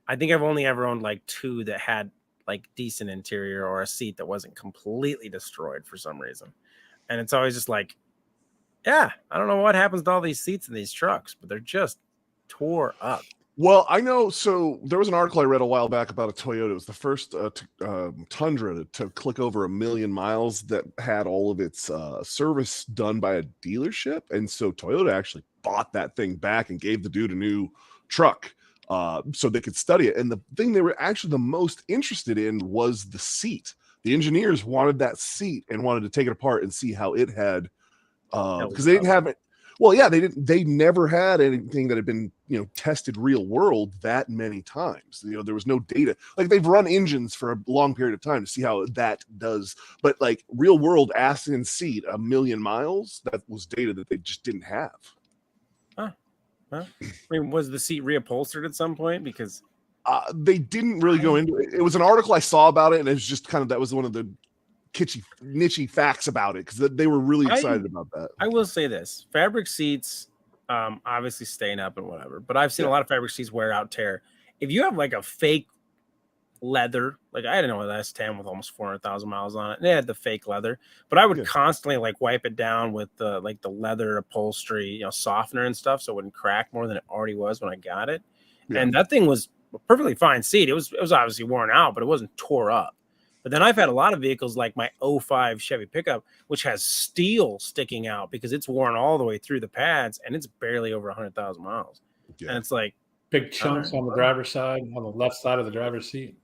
I think I've only ever owned like 2 that had like decent interior or a seat that wasn't completely destroyed for some reason. And it's always just like, yeah, I don't know what happens to all these seats in these trucks, but they're just tore up. Well, I know. So there was an article I read a while back about a Toyota. It was the first Tundra to click over 1 million miles that had all of its service done by a dealership. And so Toyota actually bought that thing back and gave the dude a new truck so they could study it. And the thing they were actually the most interested in was the seat. The engineers wanted that seat and wanted to take it apart and see how it had, because they didn't have it. Well, yeah, they never had anything that had been, tested real world that many times. There was no data. Like they've run engines for a long period of time to see how that does. But like real world ass in seat 1 million miles, that was data that they just didn't have. Huh. I mean, was the seat reupholstered at some point? Because they didn't really go into it. It was an article I saw about it, and it was just kind of, that was one of the kitschy, niche facts about it, because they were really excited about that. I will say this: fabric seats, obviously stain up and whatever, but I've seen a lot of fabric seats wear out, tear. If you have like a fake leather, like I had an S10 with almost 400,000 miles on it, and it had the fake leather, but I would constantly like wipe it down with the leather upholstery, softener and stuff, so it wouldn't crack more than it already was when I got it. And that thing was a perfectly fine seat. It was obviously worn out, but it wasn't tore up. But then I've had a lot of vehicles like my 05 Chevy pickup, which has steel sticking out because it's worn all the way through the pads and it's barely over 100,000 miles. Yeah. And it's like big chunks on the driver's side, on the left side of the driver's seat.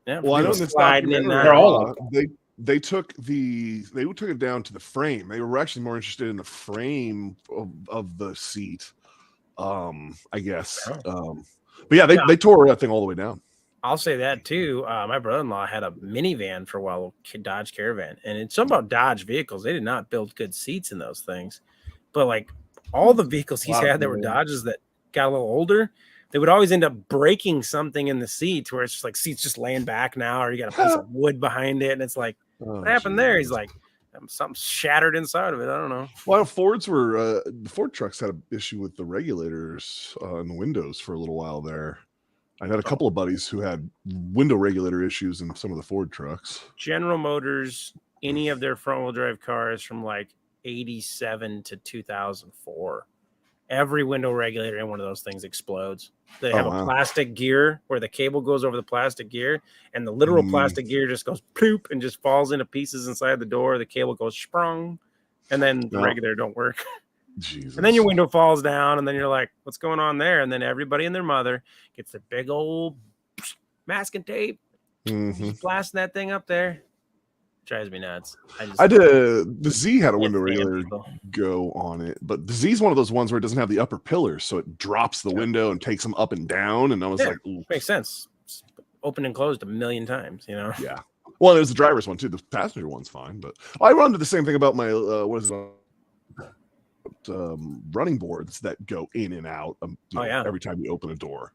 Yeah, well, I know this they're all they took it down to the frame. They were actually more interested in the frame of the seat, I guess. But yeah, they tore that thing all the way down. I'll say that too. My brother-in-law had a minivan for a while, Dodge Caravan, and it's something about Dodge vehicles. They did not build good seats in those things, but like all the vehicles he's had that were Dodges that got a little older, they would always end up breaking something in the seat where it's just like seats just laying back now, or you got a piece of wood behind it, and it's like, what happened there? He's like, something shattered inside of it. I don't know. Well, the Ford trucks had an issue with the regulators in the windows for a little while there. I had a couple of buddies who had window regulator issues in some of the Ford trucks. General Motors, any of their front-wheel drive cars from like 87 to 2004, every window regulator in one of those things explodes. They have a plastic gear where the cable goes over the plastic gear, and the literal plastic gear just goes ploop and just falls into pieces inside the door. The cable goes sprung, and then the regulator don't work. Jesus. And then your window falls down, and then you're like, what's going on there? And then everybody and their mother gets the big old masking tape, just blasting that thing up there. It drives me nuts. The Z had a window regulator go on it, but the Z is one of those ones where it doesn't have the upper pillars, so it drops the window and takes them up and down. And I was like, ooh. Makes sense. It's opened and closed 1 million times, Yeah. Well, there's the driver's one too. The passenger one's fine, but I run into the same thing about my running boards that go in and out every time you open a door.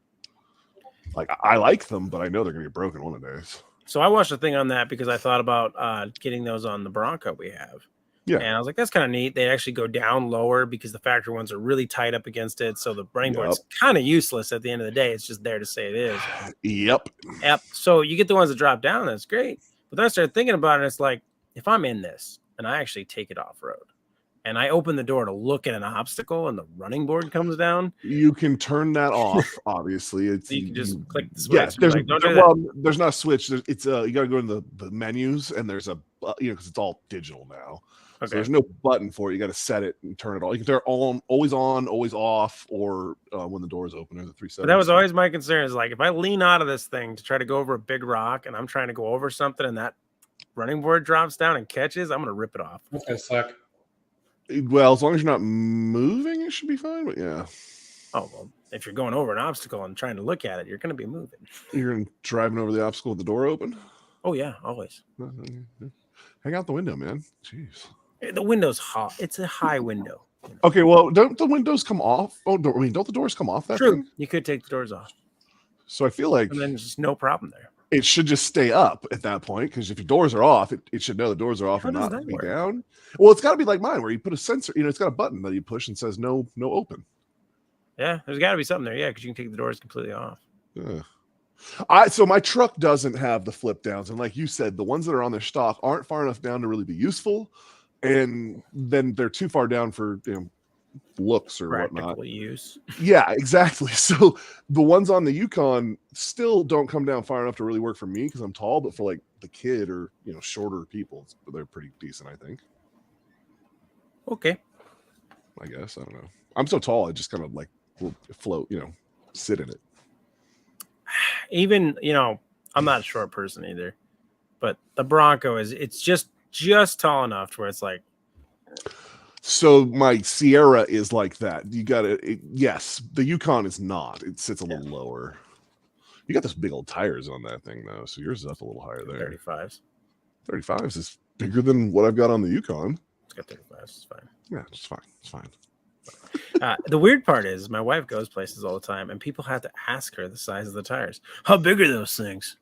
Like I like them, but I know they're gonna get broken one of the days. So I watched a thing on that because I thought about getting those on the Bronco we have. Yeah. And I was like, that's kind of neat. They actually go down lower because the factory ones are really tight up against it. So the running board's kind of useless at the end of the day. It's just there to say it is. Yep. So you get the ones that drop down. That's great. But then I started thinking about it. It's like, if I'm in this and I actually take it off road and I open the door to look at an obstacle and the running board comes down, you can turn that off. Obviously, it's you can just click the switch. Yes, there's like, don't do that. there's not a switch. It's you got to go in the menus, and there's a because it's all digital now. Okay. So there's no button for it. You got to set it and turn it on. You can turn it on, always off, or when the doors open. There's a 3 settings. But that was always my concern. Is like if I lean out of this thing to try to go over a big rock, and I'm trying to go over something, and that running board drops down and catches, I'm gonna rip it off. That's gonna suck. Well, as long as you're not moving, it should be fine. But yeah. Oh well, if you're going over an obstacle and trying to look at it, you're gonna be moving. You're driving over the obstacle with the door open. Oh yeah, always. Hang out the window, man. Jeez. The window's hot. It's a high window. Okay, well, don't the windows come off? Oh, don't the doors come off that True. thing? You could take the doors off. So I feel like and then there's just no problem there. It should just stay up at that point, because if your doors are off, it should know the doors are off How and does not that be work? down. Well, it's got to be like mine, where you put a sensor. It's got a button that you push and says no open. Yeah, there's got to be something there. Yeah, because you can take the doors completely off. So my truck doesn't have the flip downs, and like you said, the ones that are on their stock aren't far enough down to really be useful, and then they're too far down for looks or Practical whatnot. use. Yeah, exactly. So the ones on the Yukon still don't come down far enough to really work for me because I'm tall, but for like the kid or shorter people, they're pretty decent, I think. Okay. I guess I don't know. I'm so tall, I just kind of like will float, sit in it. Even I'm not a short person either, but the Bronco it's just tall enough to where it's like. So my Sierra is like that. You got it. Yes, the Yukon is not. It sits a little lower. You got those big old tires on that thing though, so yours is up a little higher there. 35s. 35s is bigger than what I've got on the Yukon. It's got 35s. It's fine. Yeah, it's fine. It's fine. The weird part is my wife goes places all the time, and people have to ask her the size of the tires. How big are those things?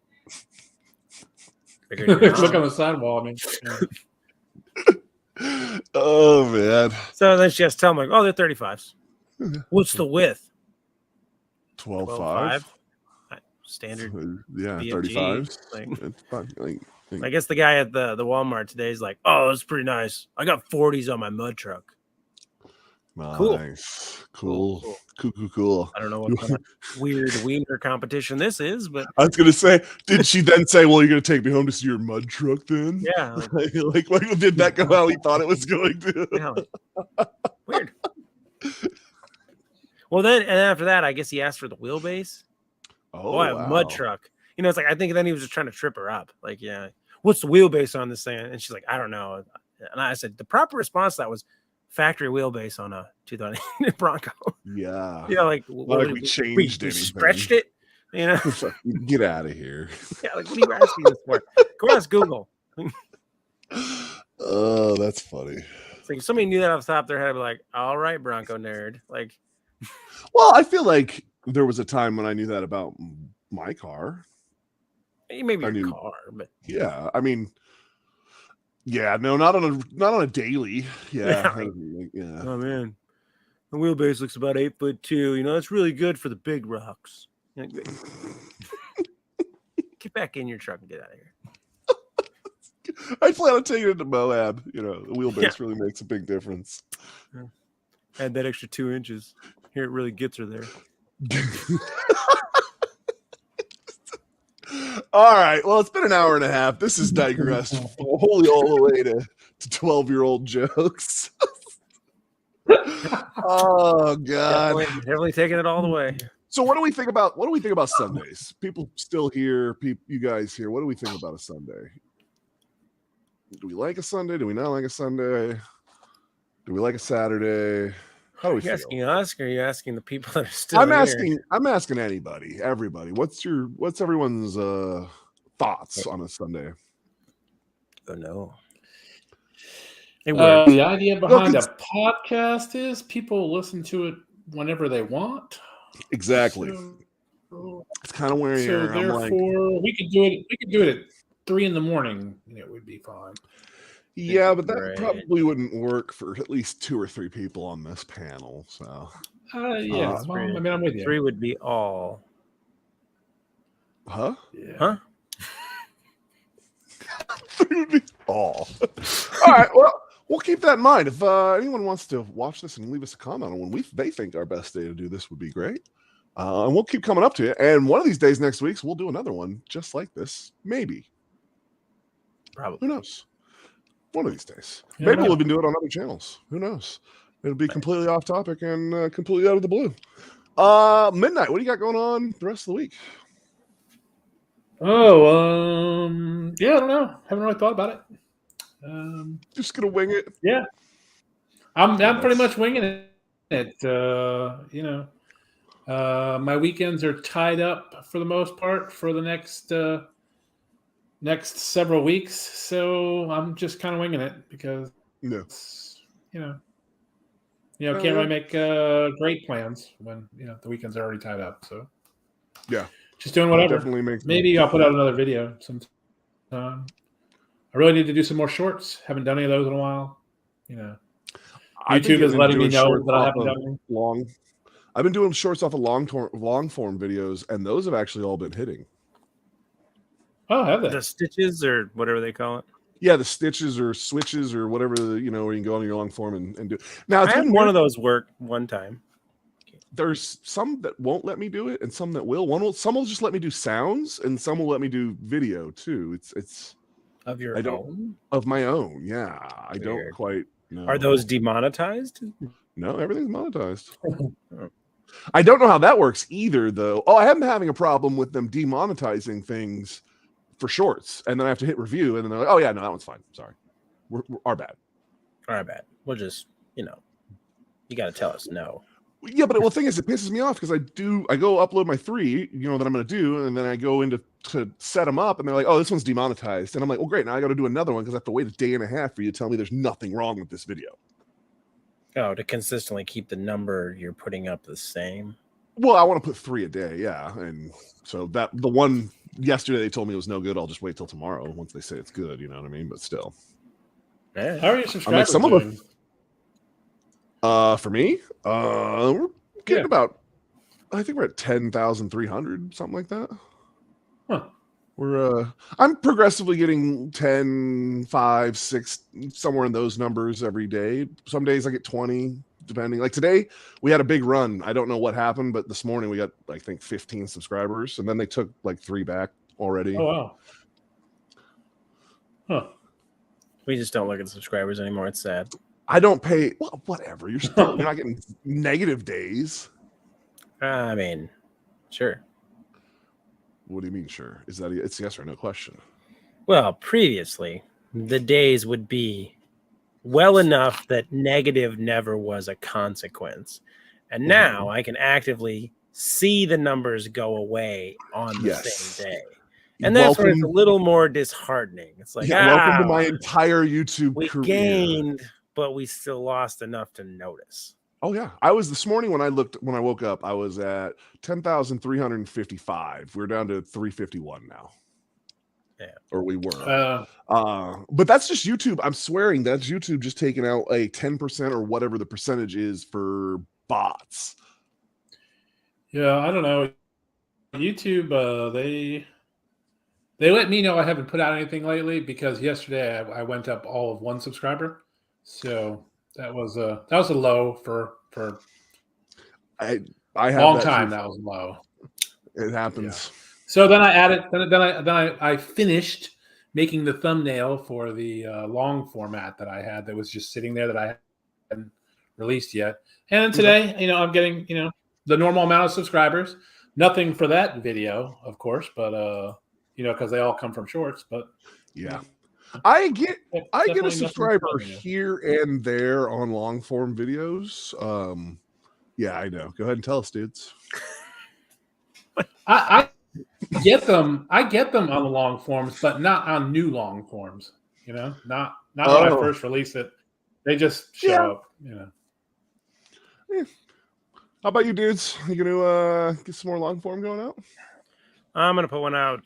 Bigger than your Look mom. on the sidewall. I mean, Oh man. So then she has to tell them like, oh, they're 35s. What's the width? 12.5. Standard. Yeah, BFG, 35s. like- It's fine. I guess the guy at the Walmart today is like, oh, that's pretty nice. I got 40s on my mud truck. Nice. Cool. I don't know what kind of weird wiener competition this is, but I was gonna say, did she then say, well, you're gonna take me home to see your mud truck then? yeah, Like did that go how he thought it was going to? yeah, weird. Well, then, and after that, I guess he asked for the wheelbase. Oh, I have a mud truck. It's like, I think then he was just trying to trip her up. Like, yeah, what's the wheelbase on this thing? And she's like, I don't know. And I said, the proper response to that was factory wheelbase on a 2008 Bronco. Yeah. Like we changed we anything. stretched it. Get out of here. Yeah, like what are you asking this for? Go ask Google. Oh, that's funny. It's like if somebody knew that off the top of their head, I'd be like, all right, Bronco nerd. Like, Well, I feel like there was a time when I knew that about my car. maybe your car, but Yeah, I mean, yeah, no, not on a daily. Yeah. Yeah. oh man, the wheelbase looks about 8'2". That's really good for the big rocks. Get back in your truck and get out of here. I plan on taking it to Moab. The wheelbase really makes a big difference. Add that extra 2 inches. Here, it really gets her there. All right. Well, it's been an hour and a half. This has digressed wholly all the way to 12-year-old jokes. Oh God. Definitely taking it all the way. So what do we think about Sundays? People still here, you guys here. What do we think about a Sunday? Do we like a Sunday? Do we not like a Sunday? Do we like a Saturday? How do we Are you feel? asking us, or are you asking the people that are still I'm here? asking everybody. What's everyone's thoughts on a Sunday? Oh no. the idea behind a podcast is people listen to it whenever they want. Exactly. So It's kind of where you're. therefore, we could do it. We could do it at 3 a.m. It would be fine. Yeah, but that Right. probably wouldn't work for at least 2 or 3 people on this panel. So, Yeah. Well, I mean, I'm with you. 3 would be all. huh? Yeah. Huh? 3 would be all. All right. Well, we'll keep that in mind. If anyone wants to watch this and leave us a comment on when they think our best day to do this would be great. And we'll keep coming up to it. And one of these days next week, we'll do another one just like this. Maybe. Probably. Who knows? One of these days. Yeah, Maybe no. we'll even do it on other channels. Who knows? It'll be completely off topic and completely out of the blue. Midnight, what do you got going on the rest of the week? Oh, yeah, I don't know. Haven't really thought about it. Just gonna wing it. Yeah, I'm pretty That's- much winging it. You know, my weekends are tied up for the most part for the next several weeks, so I'm just kind of winging it because No. you know, Oh, can't yeah. really make great plans when the weekends are already tied up. So Yeah. just doing whatever. Definitely makes Maybe I'll put out another video sometime. I really need to do some more shorts. Haven't done any of those in a while. I've been YouTube is getting letting me into know shorts that I off haven't of done any. long. I've been doing shorts off of long form videos, and those have actually all been hitting. Oh, have they? The stitches or whatever they call it. Yeah, the stitches or switches or whatever, where you can go on your long form and do. Now, I had one of those work one time. There's some that won't let me do it, and some that will. Some will just let me do sounds, and some will let me do video too. It's Of your own? of my own. Yeah, I don't Weird. quite know. Are those demonetized? No, everything's monetized. I don't know how that works either, though. Oh, I am having a problem with them demonetizing things for shorts, and then I have to hit review, and then they're like, "Oh yeah, no, that one's fine. Sorry, we're our bad." Our bad. We'll just, you got to tell us no. Yeah, but the thing is, it pisses me off because I go upload my 3, that I'm going to do, and then I go into to set them up, and they're like, "Oh, this one's demonetized," and I'm like, "Well, great. Now I got to do another one because I have to wait a day and a half for you to tell me there's nothing wrong with this video." Oh, to consistently keep the number you're putting up the same. Well, I want to put 3 a day, yeah, and so that the one yesterday they told me it was no good. I'll just wait till tomorrow once they say it's good. You know what I mean? But still, Yeah. How are your subscribers some of doing? For me, we're getting about, I think we're at 10,300, something like that. Huh. I'm progressively getting 10, 5, 6, somewhere in those numbers every day. Some days I get 20, depending. Like today, we had a big run. I don't know what happened, but this morning we got, I think, 15 subscribers, and then they took like 3 back already. Oh wow. Huh. We just don't look at the subscribers anymore. It's sad. I don't pay. Well, whatever. You're not getting negative days. I mean, sure. What do you mean? Sure. Is that it's yes or no question? Well, previously, the days would be well enough that negative never was a consequence. And now I can actively see the numbers go away on the same day. And that's where it's a little more disheartening. It's like, welcome to my entire YouTube we career. Gained, but we still lost enough to notice. Oh yeah, I was this morning when I woke up, I was at 10,355. We're down to 351 now. Yeah, or we were. But that's just YouTube. I'm swearing that's YouTube just taking out a 10% or whatever the percentage is for bots. Yeah, I don't know. YouTube, they let me know I haven't put out anything lately because yesterday I went up all of 1 subscriber, so that was a low for I have long that time. too. That was low. It happens. Yeah. So then I added. Then I finished making the thumbnail for the long format that I had that was just sitting there that I hadn't released yet. And today, I'm getting the normal amount of subscribers. Nothing for that video, of course, but because they all come from shorts. But yeah. I get a subscriber here and there on long form videos. Yeah, I know. Go ahead and tell us, dudes. I get them. I get them on the long forms, but not on new long forms. Not when I first release it. They just show up. Yeah. How about you, dudes? You gonna get some more long form going out? I'm gonna put one out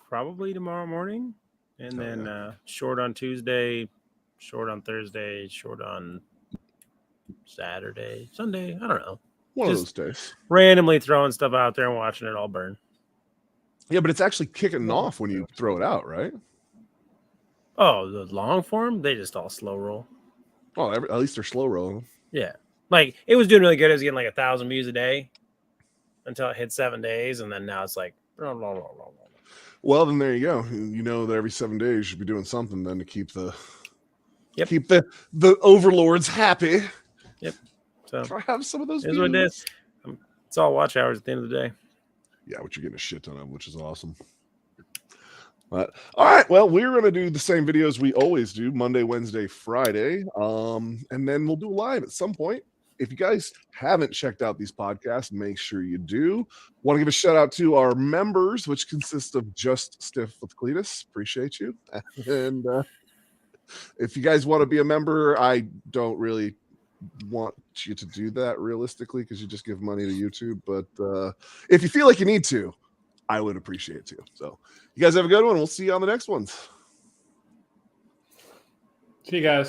probably tomorrow morning. And then short on Tuesday, short on Thursday, short on Saturday, Sunday. I don't know. One Just of those days. Randomly throwing stuff out there and watching it all burn. Yeah, but it's actually kicking off when you throw it out, right? Oh, the long form, they just all slow roll. Oh, at least they're slow rolling. Yeah. Like it was doing really good. It was getting like 1,000 views a day until it hit 7 days. And then now it's like, blah, blah, blah, blah, blah. Well, then there you go. You know that every 7 days you should be doing something then to keep the overlords happy. Yep. So try to have some of those views. What it is. It's all watch hours at the end of the day. Yeah, which you're getting a shit ton of, which is awesome. But all right, well, we're gonna do the same videos we always do, Monday, Wednesday, Friday. And then we'll do live at some point. If you guys haven't checked out these podcasts, make sure you do. Want to give a shout out to our members, which consists of Just Stiff with Cletus. Appreciate you. And if you guys want to be a member, I don't really want you to do that realistically because you just give money to YouTube. But if you feel like you need to, I would appreciate it too. So you guys have a good one. We'll see you on the next ones. See you guys.